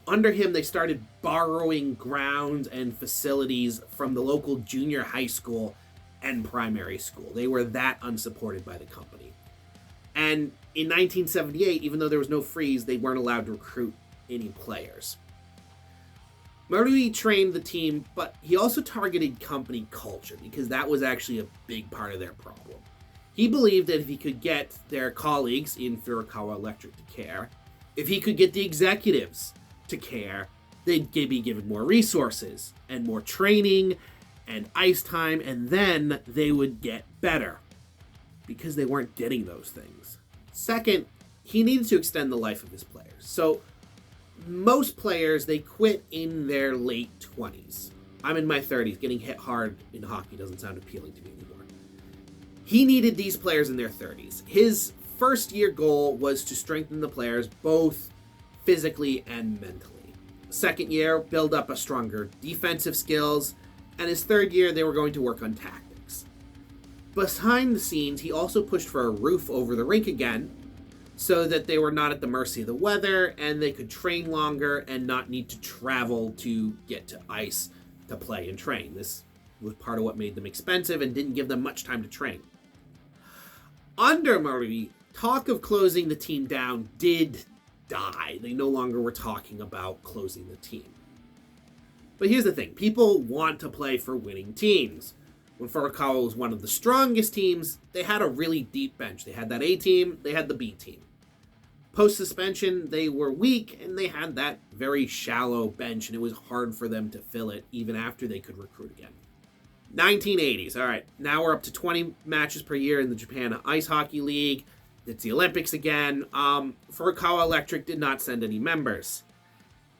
Under him, they started borrowing grounds and facilities from the local junior high school and primary school. They were that unsupported by the company. And in 1978, even though there was no freeze, they weren't allowed to recruit any players. Marui trained the team, but he also targeted company culture because that was actually a big part of their problem. He believed that if he could get their colleagues in Furukawa Electric to care, if he could get the executives to care, they'd be given more resources and more training and ice time, and then they would get better because they weren't getting those things. Second, he needed to extend the life of his players. So most players, they quit in their late 20s. I'm in my 30s. Getting hit hard in hockey doesn't sound appealing to me anymore. He needed these players in their 30s. His first year goal was to strengthen the players both physically and mentally. Second year, build up a stronger defensive skills, and his third year, they were going to work on tactics. Behind the scenes, he also pushed for a roof over the rink again, so that they were not at the mercy of the weather, and they could train longer and not need to travel to get to ice to play and train. This was part of what made them expensive and didn't give them much time to train. Under Marui, talk of closing the team down did die. They no longer were talking about closing the team. But here's the thing. People want to play for winning teams. When Furukawa was one of the strongest teams, they had a really deep bench. They had that A team, they had the B team. Post-suspension, they were weak, and they had that very shallow bench, and it was hard for them to fill it even after they could recruit again. 1980s. All right, now we're up to 20 matches per year in the Japan Ice Hockey League. It's the Olympics again. Furukawa Electric did not send any members.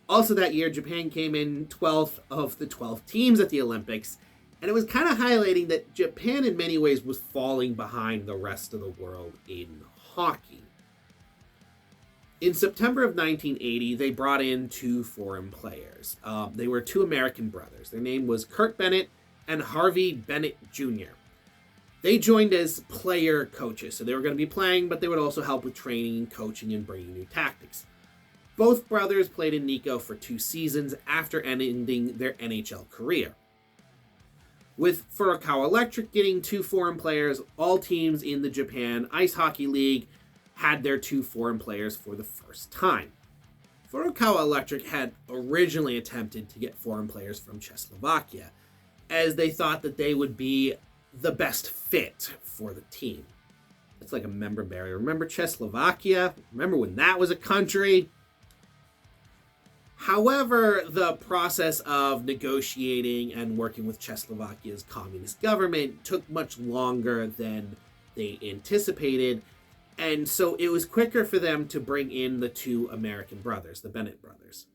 Also that year, Japan came in 12th of the 12 teams at the Olympics, and it was kind of highlighting that Japan in many ways was falling behind the rest of the world in hockey. In September of 1980, they brought in 2 foreign players. They were 2 American brothers. Their name was Kurt Bennett and Harvey Bennett Jr. They joined as player coaches, so they were going to be playing, but they would also help with training and coaching and bringing new tactics. Both brothers played in Nikko for 2 seasons after ending their NHL career. With Furukawa Electric getting 2 foreign players, all teams in the Japan Ice Hockey League had their 2 foreign players for the first time. Furukawa Electric had originally attempted to get foreign players from Czechoslovakia, as they thought that they would be the best fit for the team. It's like a member barrier. Remember Czechoslovakia? Remember when that was a country? However, the process of negotiating and working with Czechoslovakia's communist government took much longer than they anticipated, and so it was quicker for them to bring in the 2 American brothers, the Bennett brothers.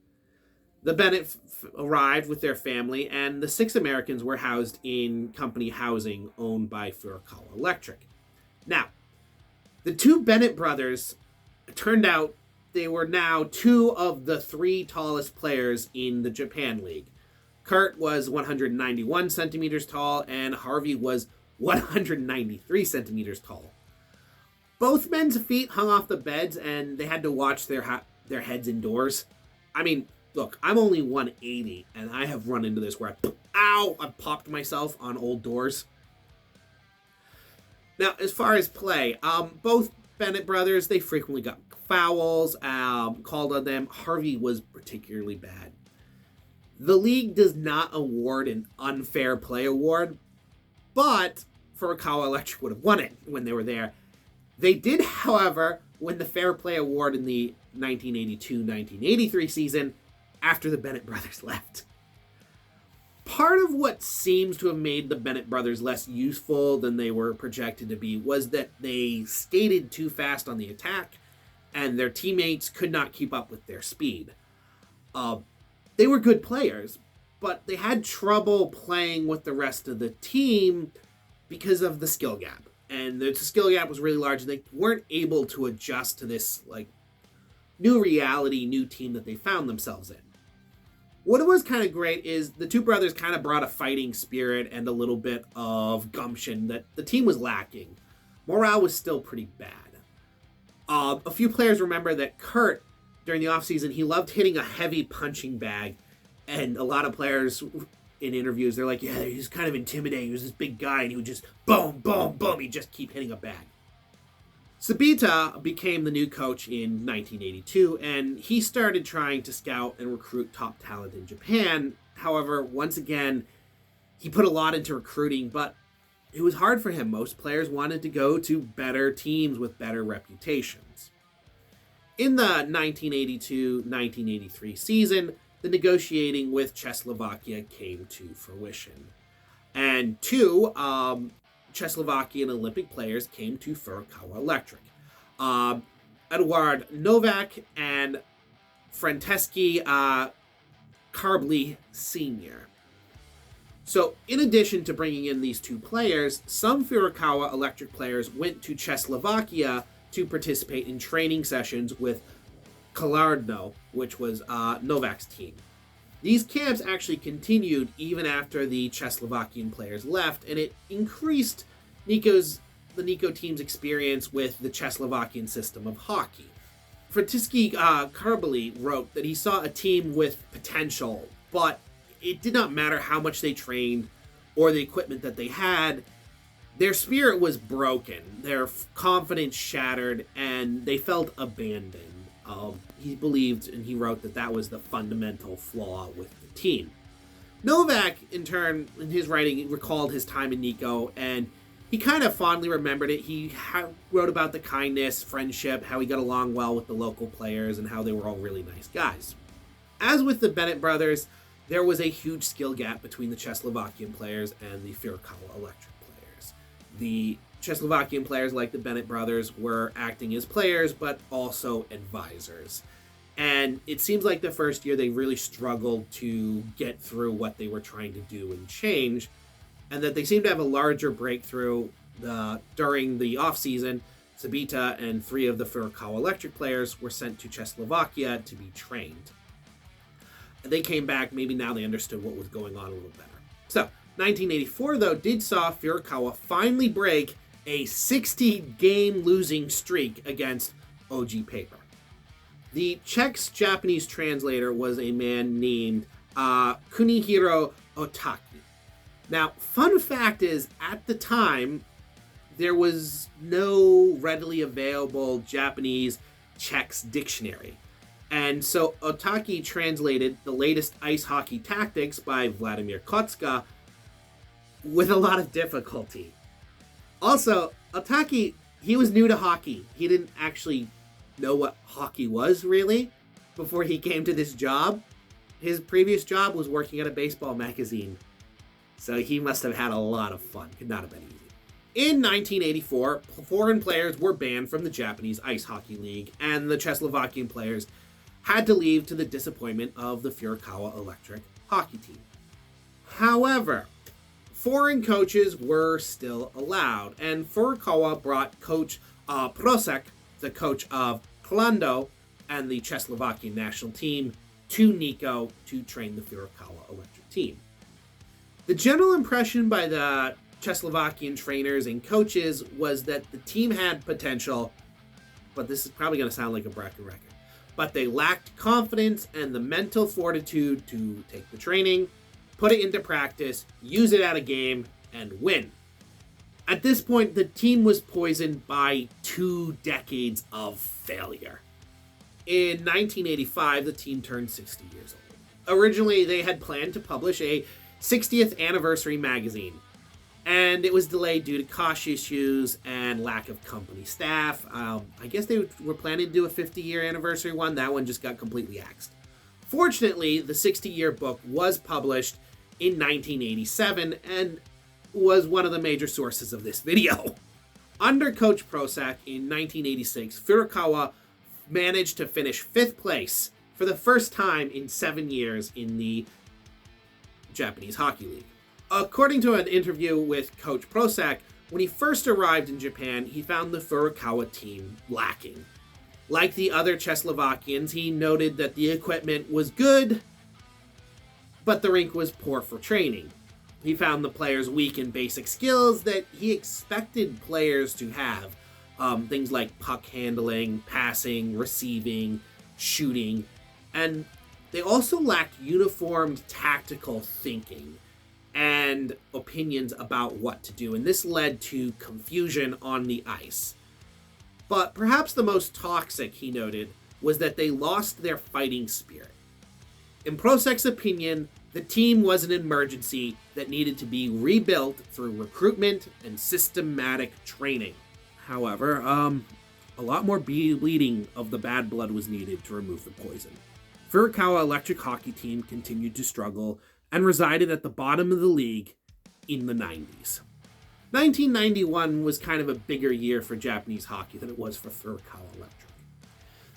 The Bennett arrived with their family, and the 6 Americans were housed in company housing owned by Furukawa Electric. Now, the 2 Bennett brothers, it turned out they were now 2 of the 3 tallest players in the Japan League. Kurt was 191 centimeters tall, and Harvey was 193 centimeters tall. Both men's feet hung off the beds, and they had to watch their heads indoors. I mean, look, I'm only 180, and I have run into this where I popped myself on old doors. Now, as far as play, both Bennett brothers, they frequently got fouls called on them. Harvey was particularly bad. The league does not award an unfair play award, but Furukawa Electric would have won it when they were there. They did, however, win the fair play award in the 1982-1983 season after the Bennett brothers left. Part of what seems to have made the Bennett brothers less useful than they were projected to be was that they skated too fast on the attack, and their teammates could not keep up with their speed. They were good players, but they had trouble playing with the rest of the team because of the skill gap. And the skill gap was really large, and they weren't able to adjust to this new reality, new team that they found themselves in. What was kind of great is the 2 brothers kind of brought a fighting spirit and a little bit of gumption that the team was lacking. Morale was still pretty bad. A few players remember that Kurt, during the offseason, he loved hitting a heavy punching bag, and a lot of players in interviews, they're like, yeah, he was kind of intimidating. He was this big guy, and he would just boom, boom, boom. He'd just keep hitting a bag. Sabita became the new coach in 1982, and he started trying to scout and recruit top talent in Japan. However, once again, he put a lot into recruiting, but it was hard for him. Most players wanted to go to better teams with better reputations. In the 1982-1983 season, the negotiating with Czechoslovakia came to fruition. And 2 Czechoslovakian Olympic players came to Furukawa Electric. Eduard Novak and Franceschi Karbli Sr. So, in addition to bringing in these 2 players, some Furukawa Electric players went to Czechoslovakia to participate in training sessions with Kalardno, which was Novak's team. These camps actually continued even after the Czechoslovakian players left, and it increased the Nikko team's experience with the Czechoslovakian system of hockey. Franceschi Karbali wrote that he saw a team with potential, but it did not matter how much they trained or the equipment that they had. Their spirit was broken, their confidence shattered, and they felt abandoned. He believed, and he wrote that was the fundamental flaw with the team. Novak, in turn, in his writing, recalled his time in Nikko, and he kind of fondly remembered it. He wrote about the kindness, friendship, how he got along well with the local players, and how they were all really nice guys. As with the Bennett brothers, there was a huge skill gap between the Czechoslovakian players and the Furukawa Electric players. The Czechoslovakian players, like the Bennett brothers, were acting as players, but also advisors. And it seems like the first year they really struggled to get through what they were trying to do and change, and that they seemed to have a larger breakthrough during the offseason. Sabita and 3 of the Furukawa Electric players were sent to Czechoslovakia to be trained. They came back, maybe now they understood what was going on a little better. So, 1984, though, did saw Furukawa finally break a 60-game losing streak against OG Paper. The Czech's Japanese translator was a man named Kunihiro Otaki. Now, fun fact is, at the time, there was no readily available Japanese Czech's dictionary. And so Otaki translated the latest ice hockey tactics by Vladimir Kotzka with a lot of difficulty. Also, Otaki, he was new to hockey. He didn't actually know what hockey was, really, before he came to this job. His previous job was working at a baseball magazine. So he must have had a lot of fun. Could not have been easy. In 1984, foreign players were banned from the Japanese Ice Hockey League, and the Czechoslovakian players had to leave to the disappointment of the Furukawa Electric Hockey team. However, foreign coaches were still allowed, and Furukawa brought coach Prosek, the coach of Klando and the Czechoslovakian national team, to Nikko to train the Furukawa Electric team. The general impression by the Czechoslovakian trainers and coaches was that the team had potential, but this is probably going to sound like a broken record, but they lacked confidence and the mental fortitude to take the training, put it into practice, use it at a game, and win. At this point, the team was poisoned by 2 decades of failure. In 1985, the team turned 60 years old. Originally, they had planned to publish a 60th anniversary magazine, and it was delayed due to cost issues and lack of company staff. I guess they were planning to do a 50-year anniversary one. That one just got completely axed. Fortunately, the 60-year book was published in 1987 and was one of the major sources of this video. Under Coach Prosek in 1986, Furukawa managed to finish 5th place for the first time in 7 years in the Japanese Hockey League. According to an interview with Coach Prosek, when he first arrived in Japan, he found the Furukawa team lacking. Like the other Czechoslovakians, he noted that the equipment was good, but the rink was poor for training. He found the players weak in basic skills that he expected players to have. Things like puck handling, passing, receiving, shooting, and they also lacked uniformed tactical thinking and opinions about what to do, and this led to confusion on the ice. But perhaps the most toxic, he noted, was that they lost their fighting spirit. In Prosek's opinion, the team was an emergency that needed to be rebuilt through recruitment and systematic training. However, a lot more bleeding of the bad blood was needed to remove the poison. Furukawa Electric Hockey team continued to struggle and resided at the bottom of the league in the 90s. 1991 was kind of a bigger year for Japanese hockey than it was for Furukawa Electric.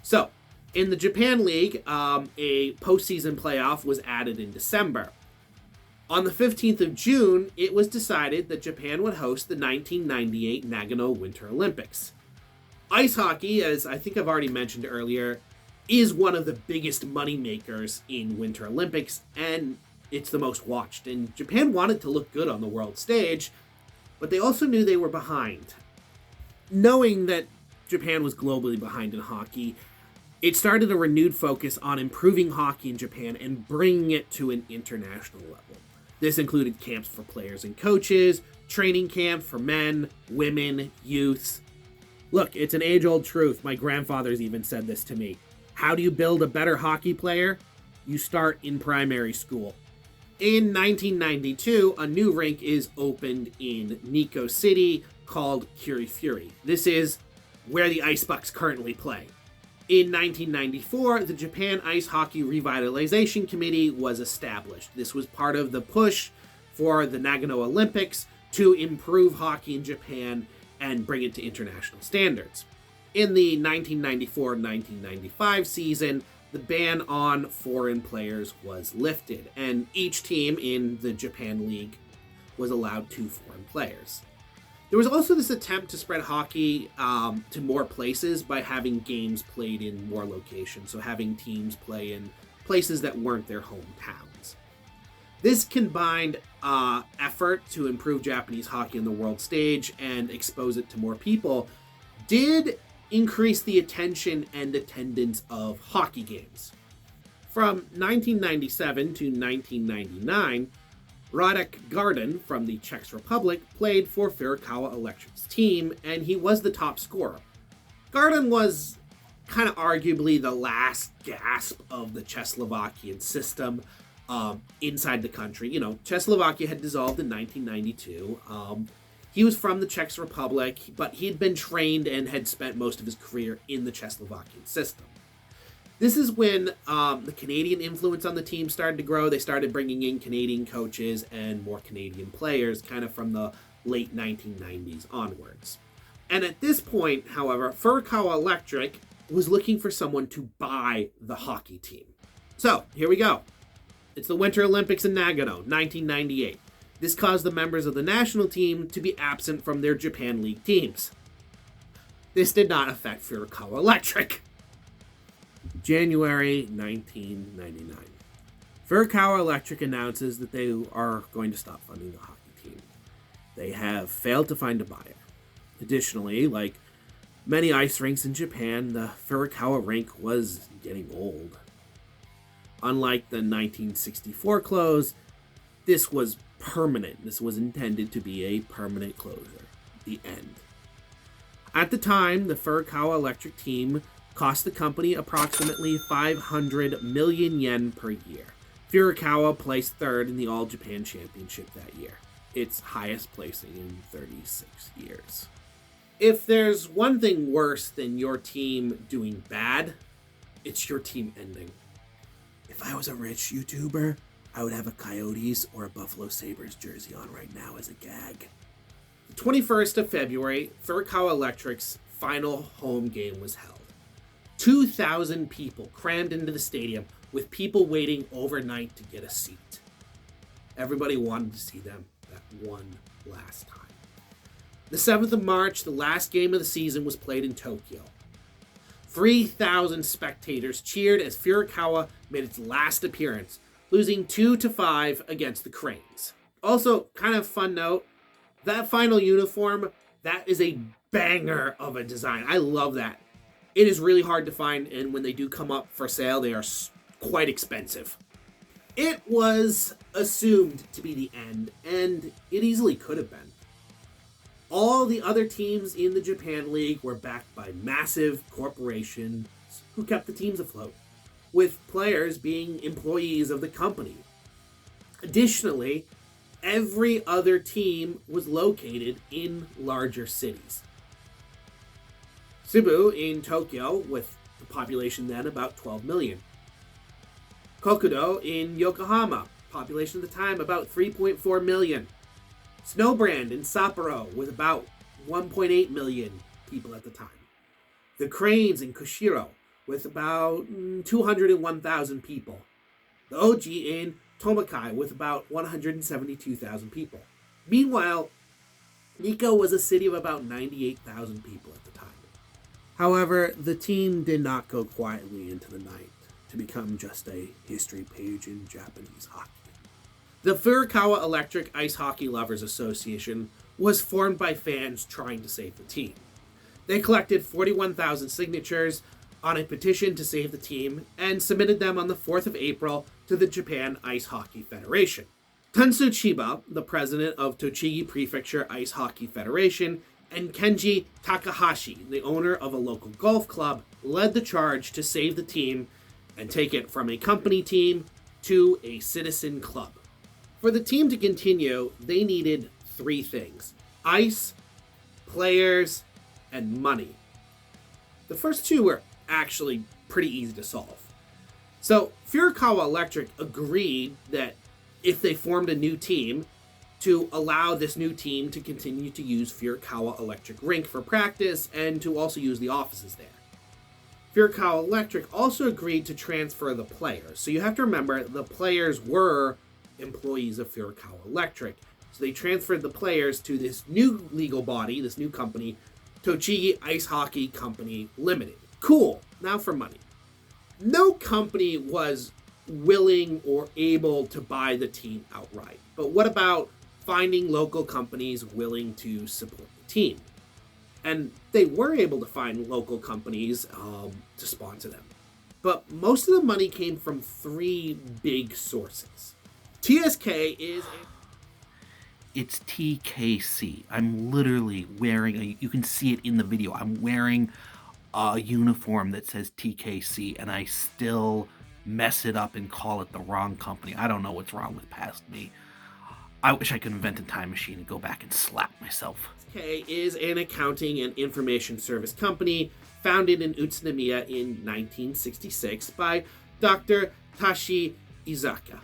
So, in the Japan League, a postseason playoff was added in December. On the 15th of June, it was decided that Japan would host the 1998 Nagano Winter Olympics. Ice hockey, as I think I've already mentioned earlier, is one of the biggest money makers in Winter Olympics, and it's the most watched. And Japan wanted to look good on the world stage, but they also knew they were behind. Knowing that Japan was globally behind in hockey, it started a renewed focus on improving hockey in Japan and bringing it to an international level. This included camps for players and coaches, training camps for men, women, youths. Look, it's an age-old truth. My grandfather's even said this to me. How do you build a better hockey player? You start in primary school. In 1992, a new rink is opened in Nikko City called Furukawa. This is where the Ice Bucks currently play. In 1994, the Japan Ice Hockey Revitalization Committee was established. This was part of the push for the Nagano Olympics to improve hockey in Japan and bring it to international standards. In the 1994-1995 season, the ban on foreign players was lifted, and each team in the Japan League was allowed 2 foreign players. There was also this attempt to spread hockey to more places by having games played in more locations, so having teams play in places that weren't their hometowns. This combined effort to improve Japanese hockey on the world stage and expose it to more people did increased the attention and attendance of hockey games. From 1997 to 1999, Radek Garden from the Czech Republic played for Furukawa Electric's team, and he was the top scorer. Garden was kind of arguably the last gasp of the Czechoslovakian system inside the country. You know, Czechoslovakia had dissolved in 1992. He was from the Czech Republic, but he had been trained and had spent most of his career in the Czechoslovakian system. This is when the Canadian influence on the team started to grow. They started bringing in Canadian coaches and more Canadian players kind of from the late 1990s onwards. And at this point, however, Furukawa Electric was looking for someone to buy the hockey team. So, here we go. It's the Winter Olympics in Nagano, 1998. This caused the members of the national team to be absent from their Japan League teams. This did not affect Furukawa Electric. January 1999. Furukawa Electric announces that they are going to stop funding the hockey team. They have failed to find a buyer. Additionally, like many ice rinks in Japan, the Furukawa rink was getting old. Unlike the 1964 close, this was permanent. This was intended to be a permanent closure. The end. At the time, the Furukawa Electric team cost the company approximately 500 million yen per year. Furukawa placed third in the All Japan Championship that year, its highest placing in 36 years. If there's one thing worse than your team doing bad, it's your team ending. If I was a rich YouTuber, I would have a Coyotes or a Buffalo Sabres jersey on right now as a gag. The 21st of February, Furukawa Electric's final home game was held. 2,000 people crammed into the stadium with people waiting overnight to get a seat. Everybody wanted to see them that one last time. The 7th of March, the last game of the season, was played in Tokyo. 3,000 spectators cheered as Furukawa made its last appearance, losing 2-5 against the Cranes. Also, kind of fun note, that final uniform, that is a banger of a design. I love that. It is really hard to find, and when they do come up for sale, they are quite expensive. It was assumed to be the end, and it easily could have been. All the other teams in the Japan League were backed by massive corporations who kept the teams afloat, with players being employees of the company. Additionally, every other team was located in larger cities. Cebu in Tokyo, with the population then about 12 million. Kokudo in Yokohama, population at the time about 3.4 million. Snowbrand in Sapporo, with about 1.8 million people at the time. The Cranes in Kushiro, with about 201,000 people. The Oji in Tomakai, with about 172,000 people. Meanwhile, Nikko was a city of about 98,000 people at the time. However, the team did not go quietly into the night to become just a history page in Japanese hockey. The Furukawa Electric Ice Hockey Lovers Association was formed by fans trying to save the team. They collected 41,000 signatures on a petition to save the team and submitted them on the 4th of April to the Japan Ice Hockey Federation. Tansu Chiba, the president of Tochigi Prefecture Ice Hockey Federation, and Kenji Takahashi, the owner of a local golf club, led the charge to save the team and take it from a company team to a citizen club. For the team to continue, they needed 3 things: ice, players, and money. The first 2 were actually pretty easy to solve. So Furukawa Electric agreed that if they formed a new team, to allow this new team to continue to use Furukawa Electric Rink for practice and to also use the offices there. Furukawa Electric also agreed to transfer the players. So you have to remember, the players were employees of Furukawa Electric. So they transferred the players to this new legal body, this new company, Tochigi Ice Hockey Company Limited. Cool. Now for money. No company was willing or able to buy the team outright. But what about finding local companies willing to support the team? And they were able to find local companies to sponsor them. But most of the money came from three big sources. TSK is... It's TKC. I'm literally wearing you can see it in the video. I'm wearing a uniform that says TKC, and I still mess it up and call it the wrong company. I don't know what's wrong with past me. I wish I could invent a time machine and go back and slap myself. TSK is an accounting and information service company founded in Utsunomiya in 1966 by Dr. Tashi Izaka.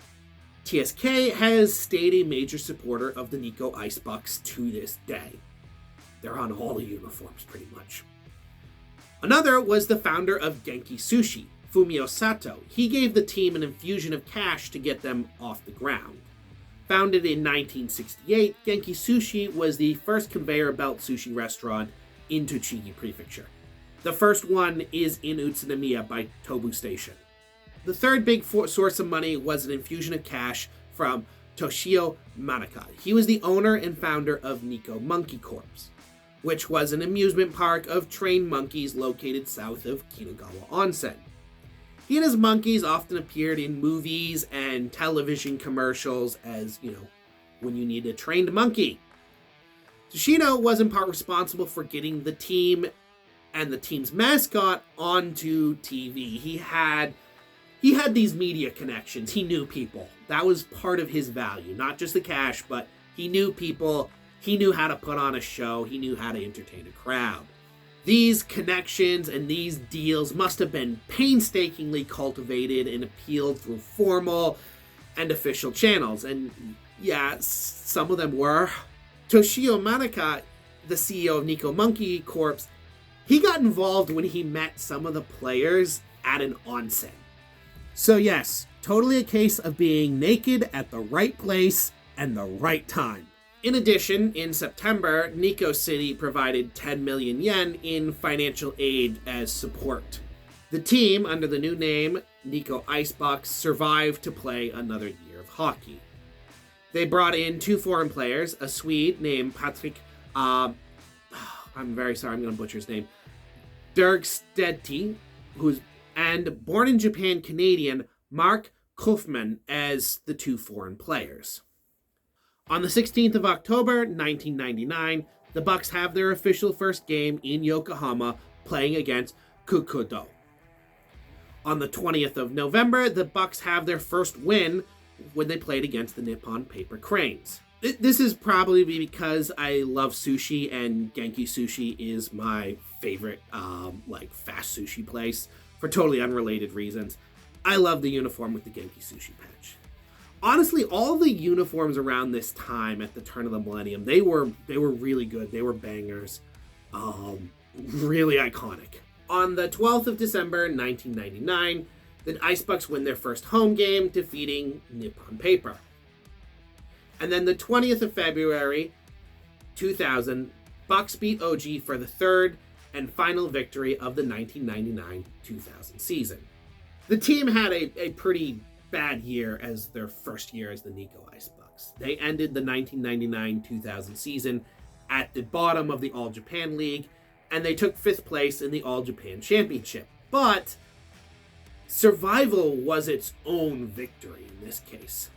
TSK has stayed a major supporter of the Nikkō Ice Bucks to this day. They're on all the uniforms, pretty much. Another was the founder of Genki Sushi, Fumio Sato. He gave the team an infusion of cash to get them off the ground. Founded in 1968, Genki Sushi was the first conveyor belt sushi restaurant in Tochigi Prefecture. The first one is in Utsunomiya by Tobu Station. The third big source of money was an infusion of cash from Toshio Manaka. He was the owner and founder of Nikko Monkey Corps, which was an amusement park of trained monkeys located south of Kinagawa Onsen. He and his monkeys often appeared in movies and television commercials as, when you need a trained monkey. Toshino was in part responsible for getting the team and the team's mascot onto TV. He had these media connections. He knew people. That was part of his value. Not just the cash, but he knew people. He knew how to put on a show. He knew how to entertain a crowd. These connections and these deals must have been painstakingly cultivated and appealed through formal and official channels. And yeah, some of them were. Toshio Manaka, the CEO of Nikko Monkey Corps, he got involved when he met some of the players at an onsen. So yes, totally a case of being naked at the right place and the right time. In addition, in September, Nikko City provided 10 million yen in financial aid as support. The team, under the new name Nikkō Ice Bucks, survived to play another year of hockey. They brought in two foreign players, a Swede named Patrick, I'm very sorry, I'm going to butcher his name, Dergstedt, and born in Japan Canadian Mark Kaufman as the two foreign players. On the 16th of October, 1999, the Bucks have their official first game in Yokohama, playing against Kukudo. On the 20th of November, the Bucks have their first win when they played against the Nippon Paper Cranes. This is probably because I love sushi, and Genki Sushi is my favorite, fast sushi place for totally unrelated reasons. I love the uniform with the Genki Sushi patch. Honestly, all the uniforms around this time at the turn of the millennium, they were really good. They were bangers. Really iconic. On the 12th of December, 1999, the Ice Bucks win their first home game, defeating Nippon Paper. And then the 20th of February, 2000, Bucks beat OG for the third and final victory of the 1999-2000 season. The team had a pretty bad year as their first year as the Nikkō Ice Bucks. They ended the 1999-2000 season at the bottom of the All Japan League, and they took 5th place in the All Japan Championship. But survival was its own victory in this case.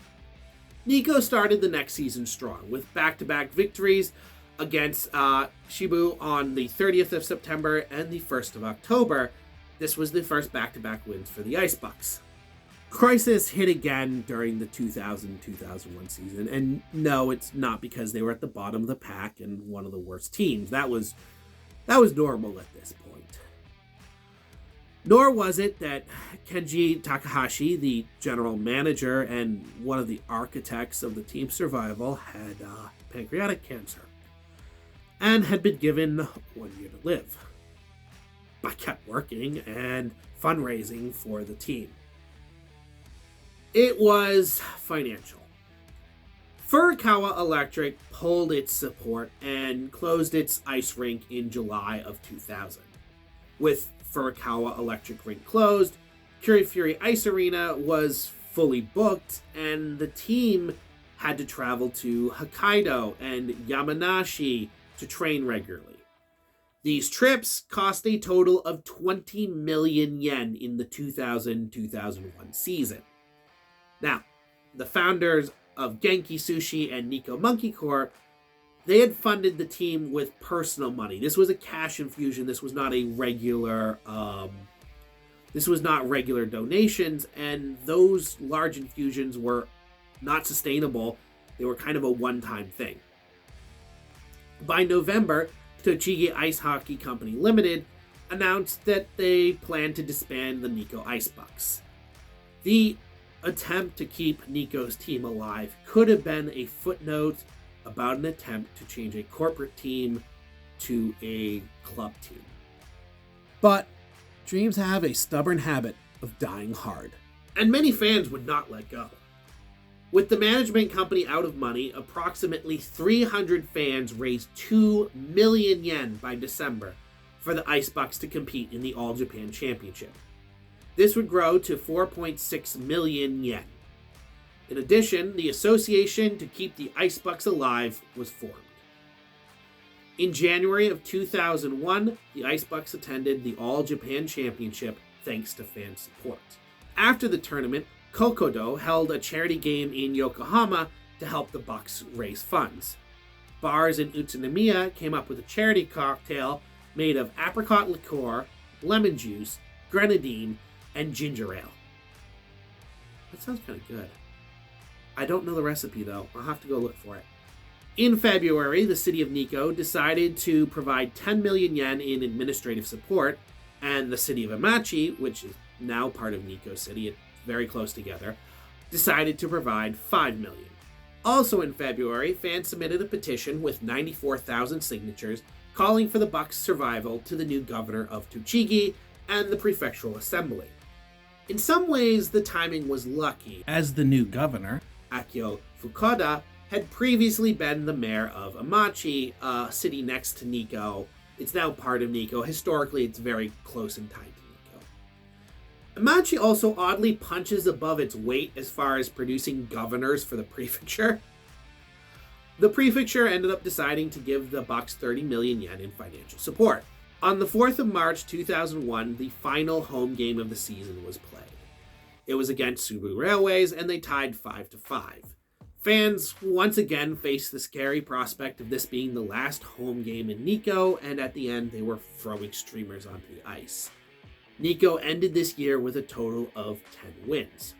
Nikko started the next season strong with back-to-back victories against Shibu on the 30th of September and the 1st of October. This was the first back-to-back wins for the Ice Bucks. Crisis hit again during the 2000-2001 season, and no, it's not because they were at the bottom of the pack and one of the worst teams. That was normal at this point. Nor was it that Kenji Takahashi, the general manager and one of the architects of the team's survival, had pancreatic cancer and had been given 1 year to live. I kept working and fundraising for the team. It was financial. Furukawa Electric pulled its support and closed its ice rink in July of 2000. With Furukawa Electric Rink closed, Fury Ice Arena was fully booked, and the team had to travel to Hokkaido and Yamanashi to train regularly. These trips cost a total of 20 million yen in the 2000-2001 season. Now, the founders of Genki Sushi and Nikko Monkey Corp, they had funded the team with personal money. This was a cash infusion. This was not regular donations, and those large infusions were not sustainable. They were kind of a one-time thing. By November, Tochigi Ice Hockey Company Limited announced that they planned to disband the Nikkō Ice Bucks. The attempt to keep Nikko's team alive could have been a footnote about an attempt to change a corporate team to a club team. But dreams have a stubborn habit of dying hard, and many fans would not let go. With the management company out of money, approximately 300 fans raised 2 million yen by December for the Ice Bucks to compete in the All Japan Championship. This would grow to 4.6 million yen. In addition, the association to keep the Ice Bucks alive was formed. In January of 2001, the Ice Bucks attended the All Japan Championship thanks to fan support. After the tournament, Kokodo held a charity game in Yokohama to help the Bucks raise funds. Bars in Utsunomiya came up with a charity cocktail made of apricot liqueur, lemon juice, grenadine, and ginger ale. That sounds kind of good. I don't know the recipe though. I'll have to go look for it. In February, the city of Nikko decided to provide 10 million yen in administrative support, and the city of Amachi, which is now part of Nikko City, it's very close together, decided to provide 5 million. Also in February, fans submitted a petition with 94,000 signatures calling for the Bucks' survival to the new governor of Tochigi and the prefectural assembly. In some ways, the timing was lucky, as the new governor, Akio Fukuda, had previously been the mayor of Amachi, a city next to Nikko. It's now part of Nikko. Historically, it's very close in time to Nikko. Amachi also oddly punches above its weight as far as producing governors for the prefecture. The prefecture ended up deciding to give the Bucks 30 million yen in financial support. On the 4th of March 2001, the final home game of the season was played. It was against Subaru Railways, and they tied 5-5. Fans once again faced the scary prospect of this being the last home game in Nikko, and at the end they were throwing streamers onto the ice. Nikko ended this year with a total of 10 wins.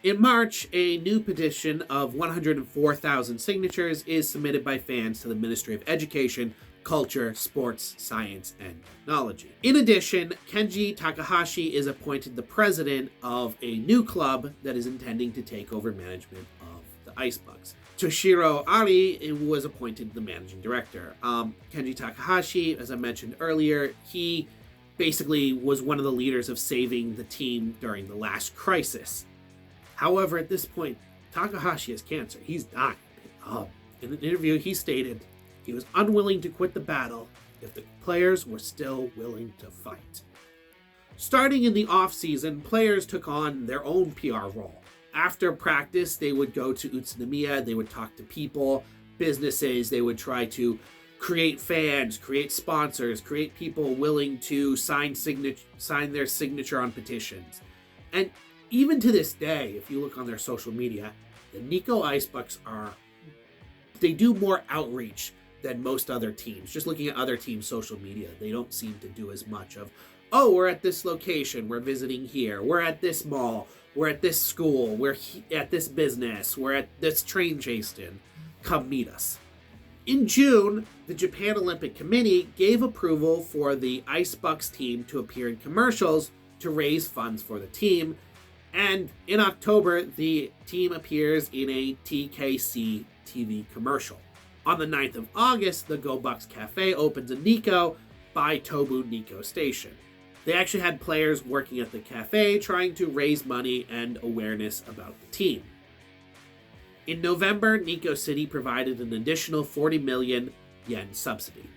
In March, a new petition of 104,000 signatures is submitted by fans to the Ministry of Education, Culture, Sports, Science, and Technology. In addition, Kenji Takahashi is appointed the president of a new club that is intending to take over management of the Ice Bucks. Toshiro Ari was appointed the managing director. Kenji Takahashi, as I mentioned earlier, he basically was one of the leaders of saving the team during the last crisis. However, at this point, Takahashi has cancer. He's dying. In an interview, he stated he was unwilling to quit the battle if the players were still willing to fight. Starting in the off-season, players took on their own PR role. After practice, they would go to Utsunomiya, they would talk to people, businesses, they would try to create fans, create sponsors, create people willing to sign their signature on petitions. And even to this day, if you look on their social media, the Nikkō Ice Bucks they do more outreach than most other teams. Just looking at other teams' social media, they don't seem to do as much of, oh, we're at this location, we're visiting here, we're at this mall, we're at this school, we're at this business, we're at this train station, come meet us. In June, the Japan Olympic Committee gave approval for the Ice Bucks team to appear in commercials to raise funds for the team, and in October, the team appears in a TKC TV commercial. On the 9th of August, the Go Bucks Cafe opens in Nikko by Tobu Nikko Station. They actually had players working at the cafe trying to raise money and awareness about the team. In November, Nikko City provided an additional 40 million yen subsidy.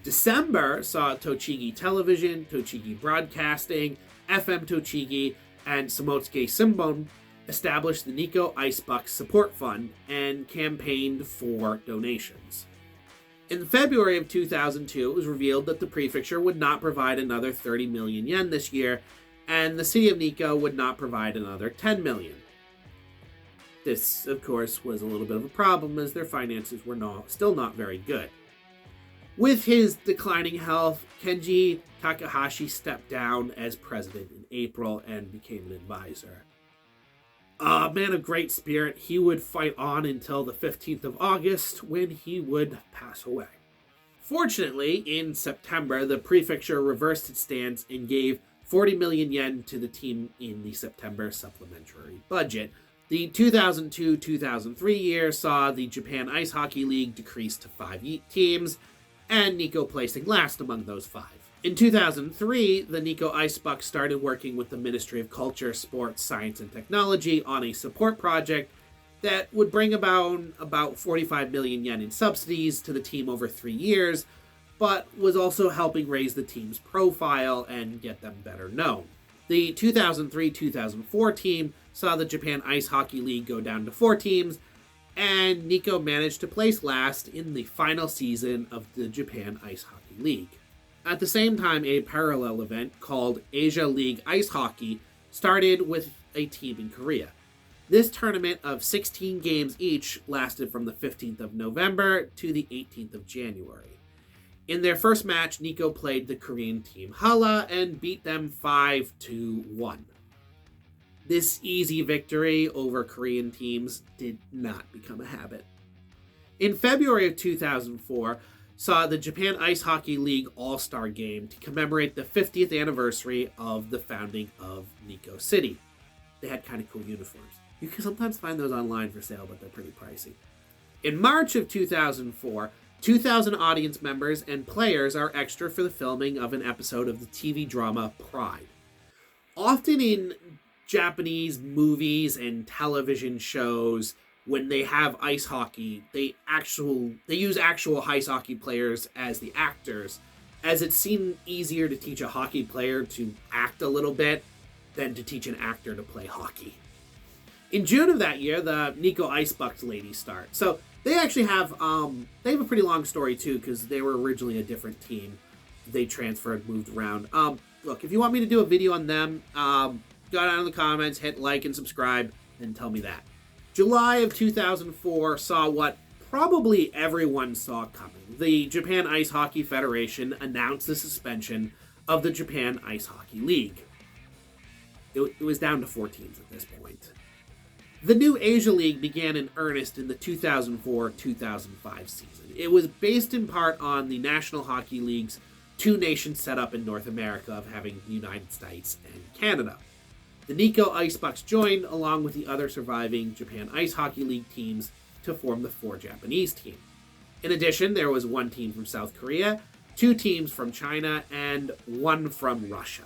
December saw Tochigi Television, Tochigi Broadcasting, FM Tochigi, and Samotsuke Shimbun established the Nikkō Ice Bucks Support Fund and campaigned for donations. In February of 2002, it was revealed that the prefecture would not provide another 30 million yen this year, and the city of Nikko would not provide another 10 million. This, of course, was a little bit of a problem as their finances were still not very good. With his declining health, Kenji Takahashi stepped down as president in April and became an advisor. A man of great spirit, he would fight on until the 15th of August when he would pass away. Fortunately, in September, the prefecture reversed its stance and gave 40 million yen to the team in the September supplementary budget. The 2002-2003 year saw the Japan Ice Hockey League decrease to 5 teams, and Nikko placing last among those 5. In 2003, the Nikkō Ice Bucks started working with the Ministry of Culture, Sports, Science, and Technology on a support project that would bring about 45 million yen in subsidies to the team over 3 years, but was also helping raise the team's profile and get them better known. The 2003-2004 team saw the Japan Ice Hockey League go down to 4 teams, and Nikko managed to place last in the final season of the Japan Ice Hockey League. At the same time, a parallel event called JIHL Ice Hockey started with a team in Korea. This tournament of 16 games each lasted from the 15th of November to the 18th of January. In their first match, Nikko played the Korean team Hala and beat them 5-1. This easy victory over Korean teams did not become a habit. In February of 2004, saw the Japan Ice Hockey League All-Star Game to commemorate the 50th anniversary of the founding of Nikko City. They had kind of cool uniforms. You can sometimes find those online for sale, but they're pretty pricey. In March of 2004, 2,000 audience members and players are extra for the filming of an episode of the TV drama Pride. Often in Japanese movies and television shows, when they have ice hockey, they use actual ice hockey players as the actors, as it seemed easier to teach a hockey player to act a little bit than to teach an actor to play hockey. In June of that year, the Nikkō Ice Bucks ladies start. So they actually have a pretty long story too, because they were originally a different team. They transferred, moved around. Look, if you want me to do a video on them, go down in the comments, hit like and subscribe, and tell me that. July of 2004 saw what probably everyone saw coming. The Japan Ice Hockey Federation announced the suspension of the Japan Ice Hockey League. It was down to 4 teams at this point. The new Asia League began in earnest in the 2004-2005 season. It was based in part on the National Hockey League's 2 nations set up in North America of having the United States and Canada. The Nikkō Ice Bucks joined, along with the other surviving Japan Ice Hockey League teams, to form the 4 Japanese team. In addition, there was 1 team from South Korea, 2 teams from China, and 1 from Russia.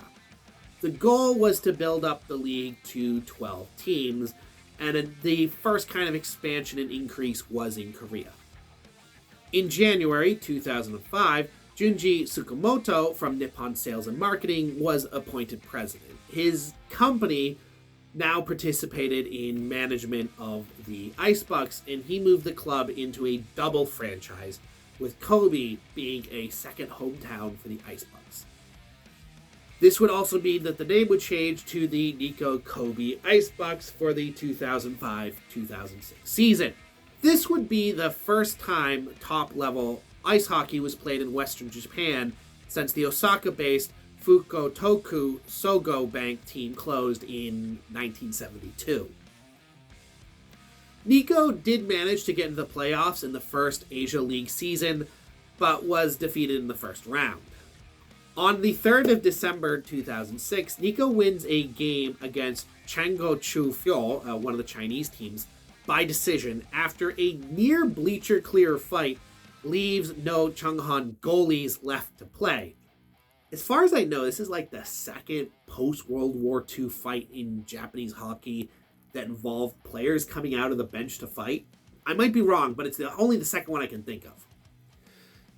The goal was to build up the league to 12 teams, and the first kind of expansion and increase was in Korea. In January 2005, Junji Tsukamoto from Nippon Sales and Marketing was appointed president. His company now participated in management of the Ice Bucks, and he moved the club into a double franchise, with Kobe being a second hometown for the Ice Bucks. This would also mean that the name would change to the Nikko Kobe Ice Bucks for the 2005-2006 season. This would be the first time top-level ice hockey was played in Western Japan since the Osaka-based Fukutoku Sogo Bank team closed in 1972. Nikko did manage to get into the playoffs in the first Asia League season, but was defeated in the first round. On the 3rd of December 2006, Nikko wins a game against Changguo Fyo, one of the Chinese teams, by decision after a near bleacher clear fight leaves no Changhan goalies left to play. As far as I know, this is like the second post-World War II fight in Japanese hockey that involved players coming out of the bench to fight. I might be wrong, but it's only the second one I can think of.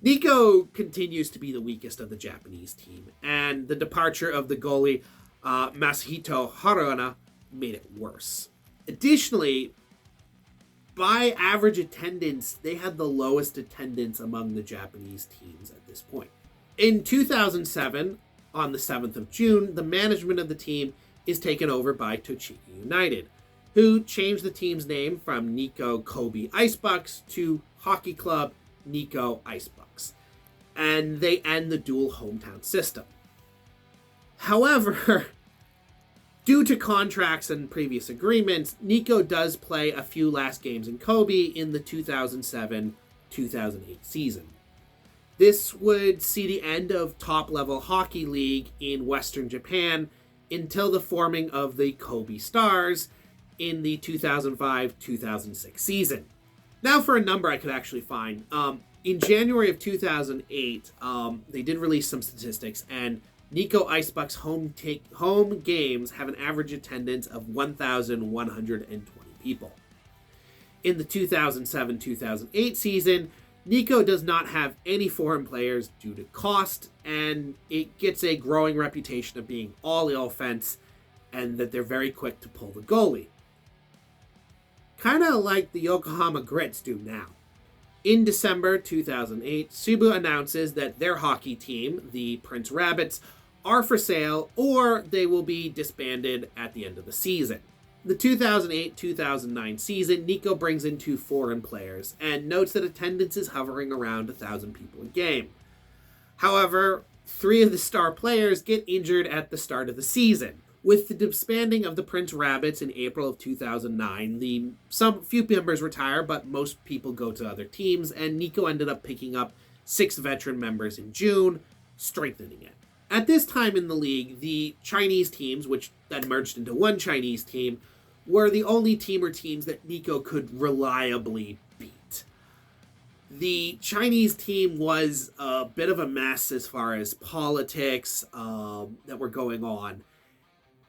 Nikko continues to be the weakest of the Japanese team, and the departure of the goalie Masahito Haruna made it worse. Additionally, by average attendance, they had the lowest attendance among the Japanese teams at this point. In 2007, on the 7th of June, the management of the team is taken over by Tochigi United, who changed the team's name from Nikkō Ice Bucks to Hockey Club Nikkō Ice Bucks, and they end the dual hometown system. However, due to contracts and previous agreements, Nikko does play a few last games in Kobe in the 2007-2008 season. This would see the end of top-level hockey league in Western Japan until the forming of the Kobe Stars in the 2005-2006 season. Now for a number I could actually find. In January of 2008, they did release some statistics, and Nikkō Ice Bucks home games have an average attendance of 1,120 people. In the 2007-2008 season, Nikko does not have any foreign players due to cost, and it gets a growing reputation of being all offense, and that they're very quick to pull the goalie. Kind of like the Yokohama Grits do now. In December 2008, Subu announces that their hockey team, the Prince Rabbits, are for sale, or they will be disbanded at the end of the season. The 2008-2009 season, Nikko brings in 2 foreign players and notes that attendance is hovering around 1,000 people a game. However, 3 of the star players get injured at the start of the season. With the disbanding of the Prince Rabbits in April of 2009, few members retire, but most people go to other teams, and Nikko ended up picking up 6 veteran members in June, strengthening it. At this time in the league, the Chinese teams, which then merged into one Chinese team, were the only team or teams that Nikko could reliably beat. The Chinese team was a bit of a mess as far as politics that were going on.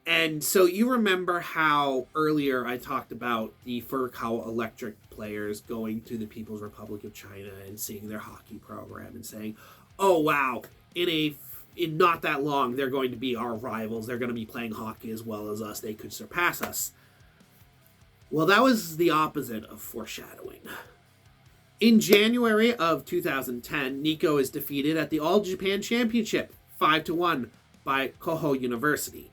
And so you remember how earlier I talked about the Furukawa Electric players going to the People's Republic of China and seeing their hockey program and saying, oh wow, in not that long, they're going to be our rivals. They're going to be playing hockey as well as us. They could surpass us. Well, that was the opposite of foreshadowing. In January of 2010, Nikko is defeated at the All Japan Championship, 5-1, by Koho University.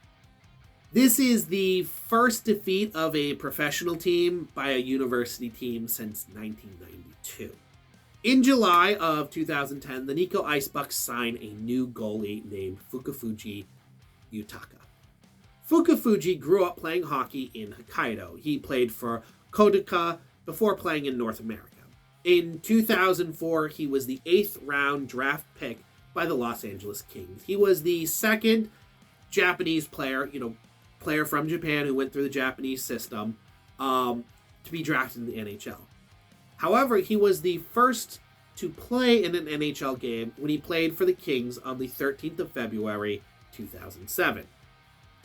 This is the first defeat of a professional team by a university team since 1992. In July of 2010, the Nikkō Ice Bucks sign a new goalie named Fukufuji Yutaka. Fukufuji grew up playing hockey in Hokkaido. He played for Kodoka before playing in North America. In 2004, he was the 8th round draft pick by the Los Angeles Kings. He was the second Japanese player, player from Japan who went through the Japanese system to be drafted in the NHL. However, he was the first to play in an NHL game when he played for the Kings on the 13th of February, 2007.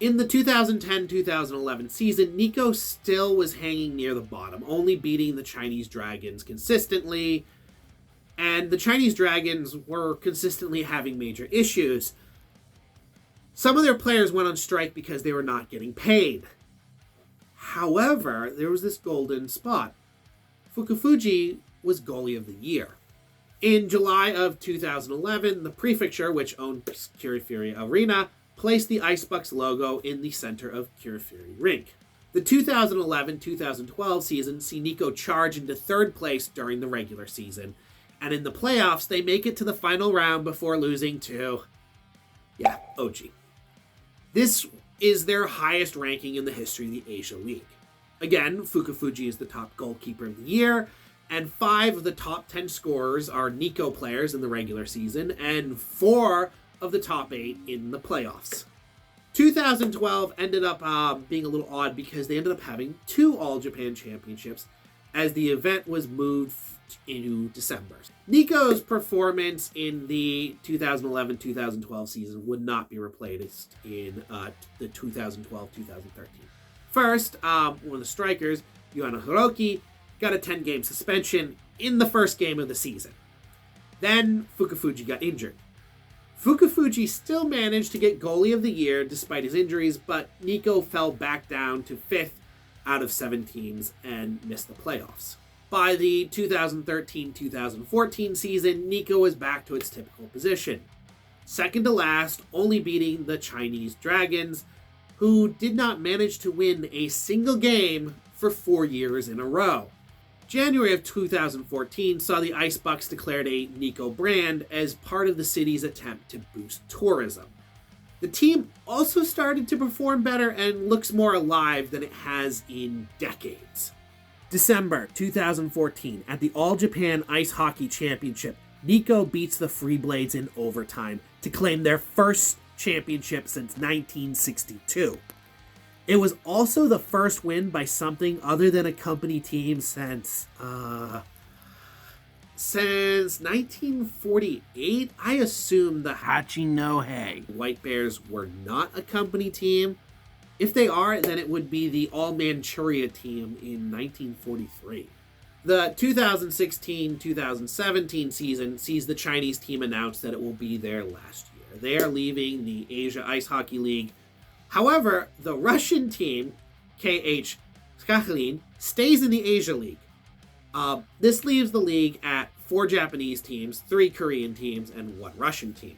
In the 2010-2011 season, Nikko still was hanging near the bottom, only beating the Chinese Dragons consistently, and the Chinese Dragons were consistently having major issues. Some of their players went on strike because they were not getting paid. However, there was this golden spot. Fukufuji was goalie of the year. In July of 2011, the prefecture, which owned Kirifuri Arena, placed the Ice Bucks logo in the center of Kirifuri Rink. The 2011-2012 season see Nikko charge into 3rd place during the regular season, and in the playoffs, they make it to the final round before losing to, OG. This is their highest ranking in the history of the Asia League. Again, Fukufuji is the top goalkeeper of the year, and 5 of the top 10 scorers are Nikko players in the regular season, and 4 of the top 8 in the playoffs. 2012 ended up being a little odd because they ended up having 2 All Japan Championships as the event was moved into December. Nikko's performance in the 2011-2012 season would not be replaced in the 2012-2013. First, one of the strikers, Yohana Hiroki, got a 10-game suspension in the first game of the season. Then Fukufuji got injured. Fukufuji still managed to get goalie of the year despite his injuries, but Nikko fell back down to 5th out of 7 teams and missed the playoffs. By the 2013-2014 season, Nikko was back to its typical position. Second to last, only beating the Chinese Dragons, who did not manage to win a single game for 4 years in a row. January of 2014 saw the Ice Bucks declared a Nikko brand as part of the city's attempt to boost tourism. The team also started to perform better and looks more alive than it has in decades. December 2014, at the All Japan Ice Hockey Championship, Nikko beats the Free Blades in overtime to claim their first championship since 1962. It was also the first win by something other than a company team since 1948. I assume the Hachinohe White Bears were not a company team. If they are, then it would be the All Manchuria team in 1943. The 2016-2017 season sees the Chinese team announce that it will be their last year. They are leaving the Asia Ice Hockey League. However, the Russian team, JIHL, stays in the Asia League. This leaves the league at 4 Japanese teams, 3 Korean teams, and 1 Russian team.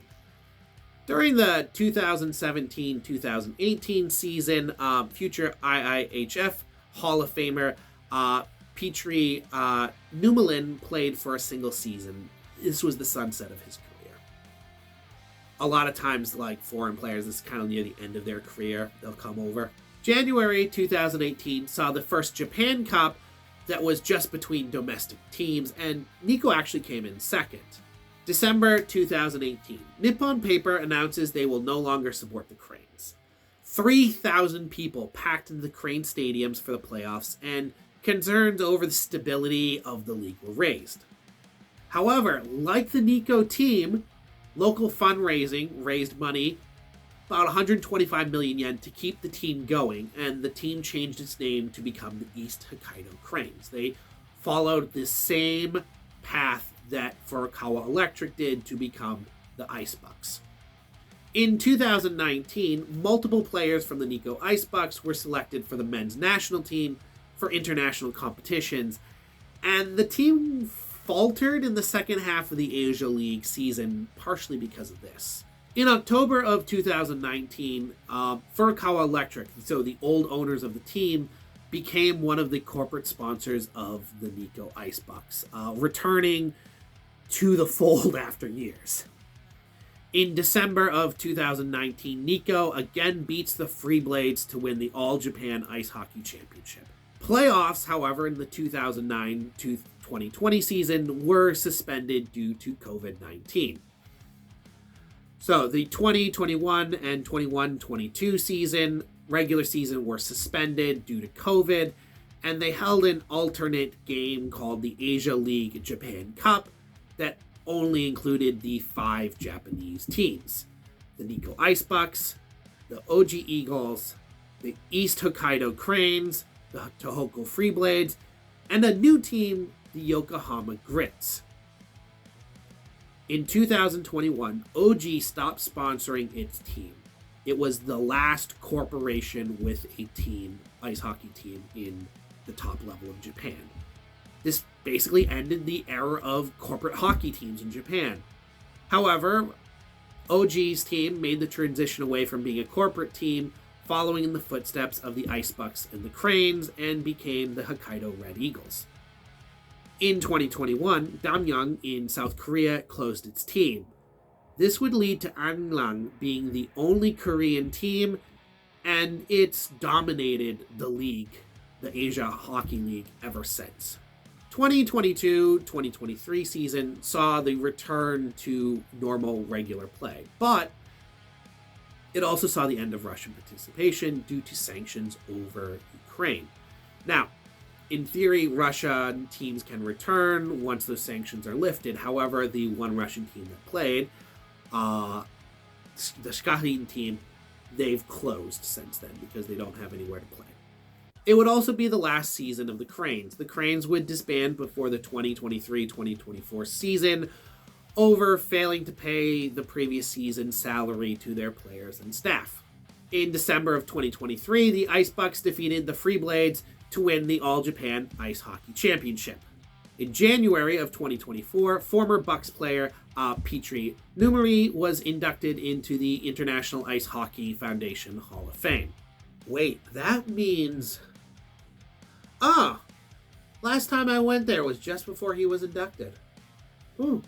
During the 2017-2018 season, future IIHF Hall of Famer Petri Numelin played for a single season. This was the sunset of his career. A lot of times, like foreign players, this is kind of near the end of their career. They'll come over. January 2018 saw the first Japan Cup that was just between domestic teams, and Nikko actually came in second. December 2018, Nippon Paper announces they will no longer support the Cranes. 3,000 people packed into the Crane stadiums for the playoffs, and concerns over the stability of the league were raised. However, like the Nikko team, local fundraising raised money, about 125 million yen, to keep the team going, and the team changed its name to become the East Hokkaido Cranes. They followed the same path that Furukawa Electric did to become the Ice Bucks. In 2019, multiple players from the Nikkō Ice Bucks were selected for the men's national team for international competitions, and the team faltered in the second half of the Asia League season, partially because of this. In October of 2019, Furukawa Electric, so the old owners of the team, became one of the corporate sponsors of the Nikkō Ice Bucks, returning to the fold after years. In December of 2019, Nikko again beats the Free Blades to win the All Japan Ice Hockey Championship. Playoffs, however, in the 2009-2020 season were suspended due to COVID-19. So the 2021 and 21-22 season, regular season, were suspended due to COVID, and they held an alternate game called the Asia League Japan Cup that only included the 5 Japanese teams: the Nikkō Ice Bucks, the Oji Eagles, the East Hokkaido Cranes, the Tohoku Free Blades, and a new team, the Yokohama Grits. In 2021, OG stopped sponsoring its team. It was the last corporation with a team, ice hockey team, in the top level of Japan. This basically ended the era of corporate hockey teams in Japan. However, OG's team made the transition away from being a corporate team, following in the footsteps of the Ice Bucks and the Cranes, and became the Hokkaido Red Eagles. In 2021, Damyang in South Korea closed its team. This would lead to Anglang being the only Korean team, and it's dominated the league, the Asia Hockey League, ever since. 2022-2023 season saw the return to normal regular play, but it also saw the end of Russian participation due to sanctions over Ukraine. Now, in theory, Russian teams can return once those sanctions are lifted. However, the one Russian team that played, the Sakhalin team, they've closed since then because they don't have anywhere to play. It would also be the last season of the Cranes. The Cranes would disband before the 2023-2024 season over failing to pay the previous season's salary to their players and staff. In December of 2023, the Ice Bucks defeated the Free Blades to win the All Japan Ice Hockey Championship. In January of 2024, former Bucks player Petri Numeri was inducted into the International Ice Hockey Foundation Hall of Fame. Wait, that means... last time I went there was just before he was inducted. Ooh.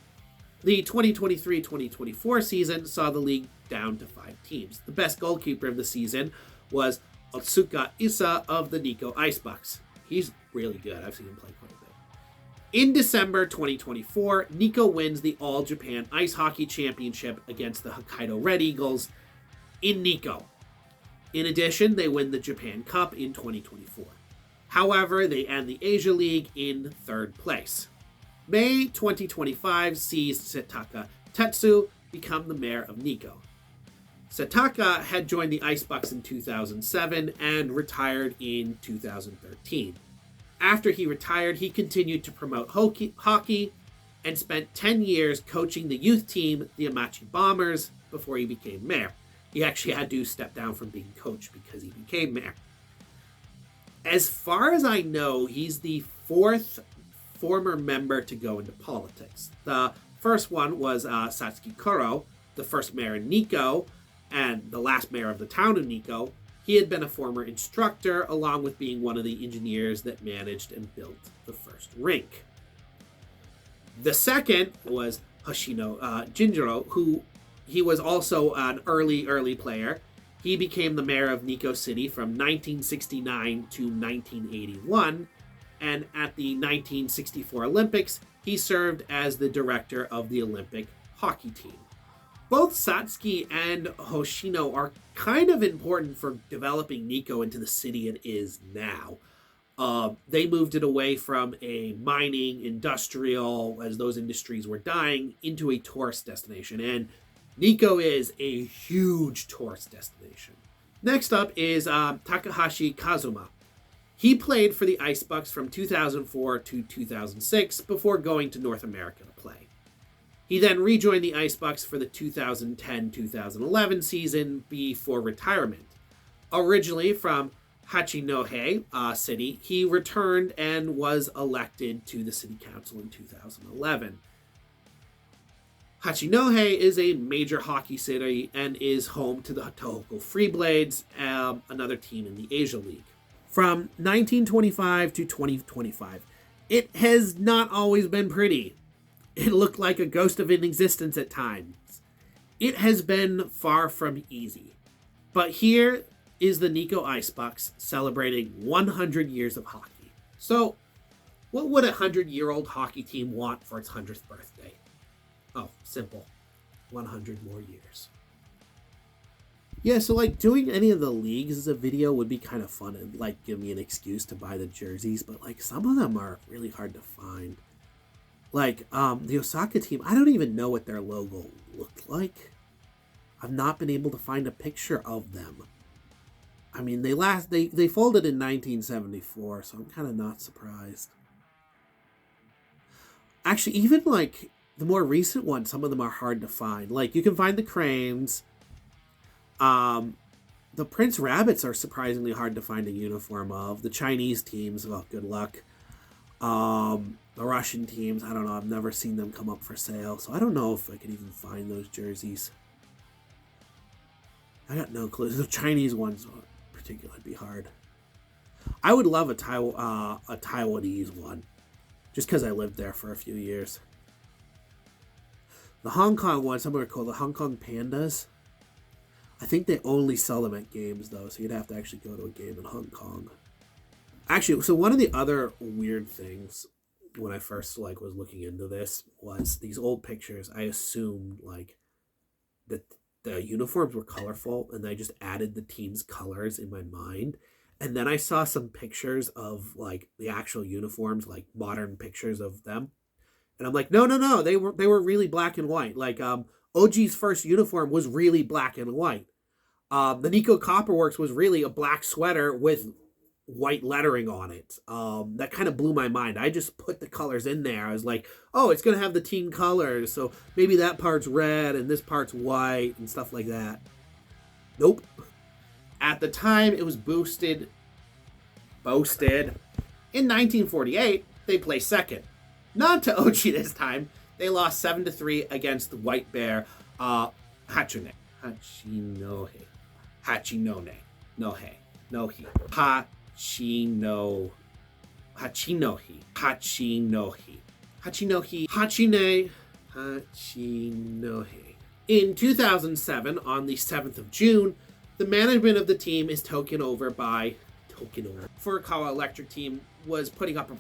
The 2023-2024 season saw the league down to 5 teams. The best goalkeeper of the season was Otsuka Issa of the Nikkō Ice Bucks. He's really good. I've seen him play quite a bit. In December 2024, Nikko wins the All Japan Ice Hockey Championship against the Hokkaido Red Eagles in Nikko. In addition, they win the Japan Cup in 2024. However, they end the Asia League in 3rd place. May 2025 sees Setaka Tetsu become the mayor of Nikko. Setaka had joined the Ice Bucks in 2007 and retired in 2013. After he retired, he continued to promote hockey and spent 10 years coaching the youth team, the Amachi Bombers, before he became mayor. He actually had to step down from being coach because he became mayor. As far as I know, he's the 4th former member to go into politics. The first one was Satsuki Kuro, the first mayor in Nikko, and the last mayor of the town of Nikko. He had been a former instructor, along with being one of the engineers that managed and built the first rink. The second was Hoshino Jinjiro, who he was also an early player. He became the mayor of Nikko City from 1969 to 1981, and at the 1964 Olympics, he served as the director of the Olympic hockey team. Both Satsuki and Hoshino are kind of important for developing Nikko into the city it is now. They moved it away from a mining, industrial, as those industries were dying, into a tourist destination. And Nikko is a huge tourist destination. Next up is Takahashi Kazuma. He played for the Ice Bucks from 2004 to 2006 before going to North America to play. He then rejoined the Ice Bucks for the 2010-2011 season before retirement. Originally from Hachinohe City, he returned and was elected to the city council in 2011. Hachinohe is a major hockey city and is home to the Tohoku Free Blades, another team in the Asia League. From 1925 to 2025, it has not always been pretty. It looked like a ghost of an existence at times. It has been far from easy. But here is the Nikkō Ice Bucks celebrating 100 years of hockey. So, what would a 100-year-old hockey team want for its 100th birthday? Oh, simple. 100 more years. Yeah, so like doing any of the leagues as a video would be kind of fun and like give me an excuse to buy the jerseys, but like some of them are really hard to find. Like the Osaka team, I don't even know what their logo looked like. I've not been able to find a picture of them. I mean, they folded in 1974, so I'm kind of not surprised. Actually, even like the more recent ones, some of them are hard to find. Like you can find the Cranes. The Prince Rabbits are surprisingly hard to find a uniform of. The Chinese teams, well, good luck. The Russian teams, I don't know. I've never seen them come up for sale, so I don't know if I could even find those jerseys. I got no clue. The Chinese ones, in particular, would be hard. I would love a Taiwanese one, just because I lived there for a few years. The Hong Kong ones, some are called the Hong Kong Pandas. I think they only sell them at games, though, so you'd have to actually go to a game in Hong Kong. Actually, so one of the other weird things when I first was looking into this was these old pictures. I assumed that the uniforms were colorful, and I just added the team's colors in my mind. And then I saw some pictures of the actual uniforms, modern pictures of them, and I'm like, no, they were really black and white. OG's first uniform was really black and white. The Nikko Copperworks was really a black sweater with white lettering on it. That kind of blew my mind. I just put the colors in there. I was like, oh, it's going to have the team colors, so maybe that part's red and this part's white and stuff like that. Nope. At the time, it was boosted Boasted. In 1948, they placed second. Not to Ochi this time. They lost 7-3 against the White Bear Hachinone. Hachinohe. Hachinohi. In 2007, on the 7th of June, the management of the team is taken over by Furukawa Electric team was putting up a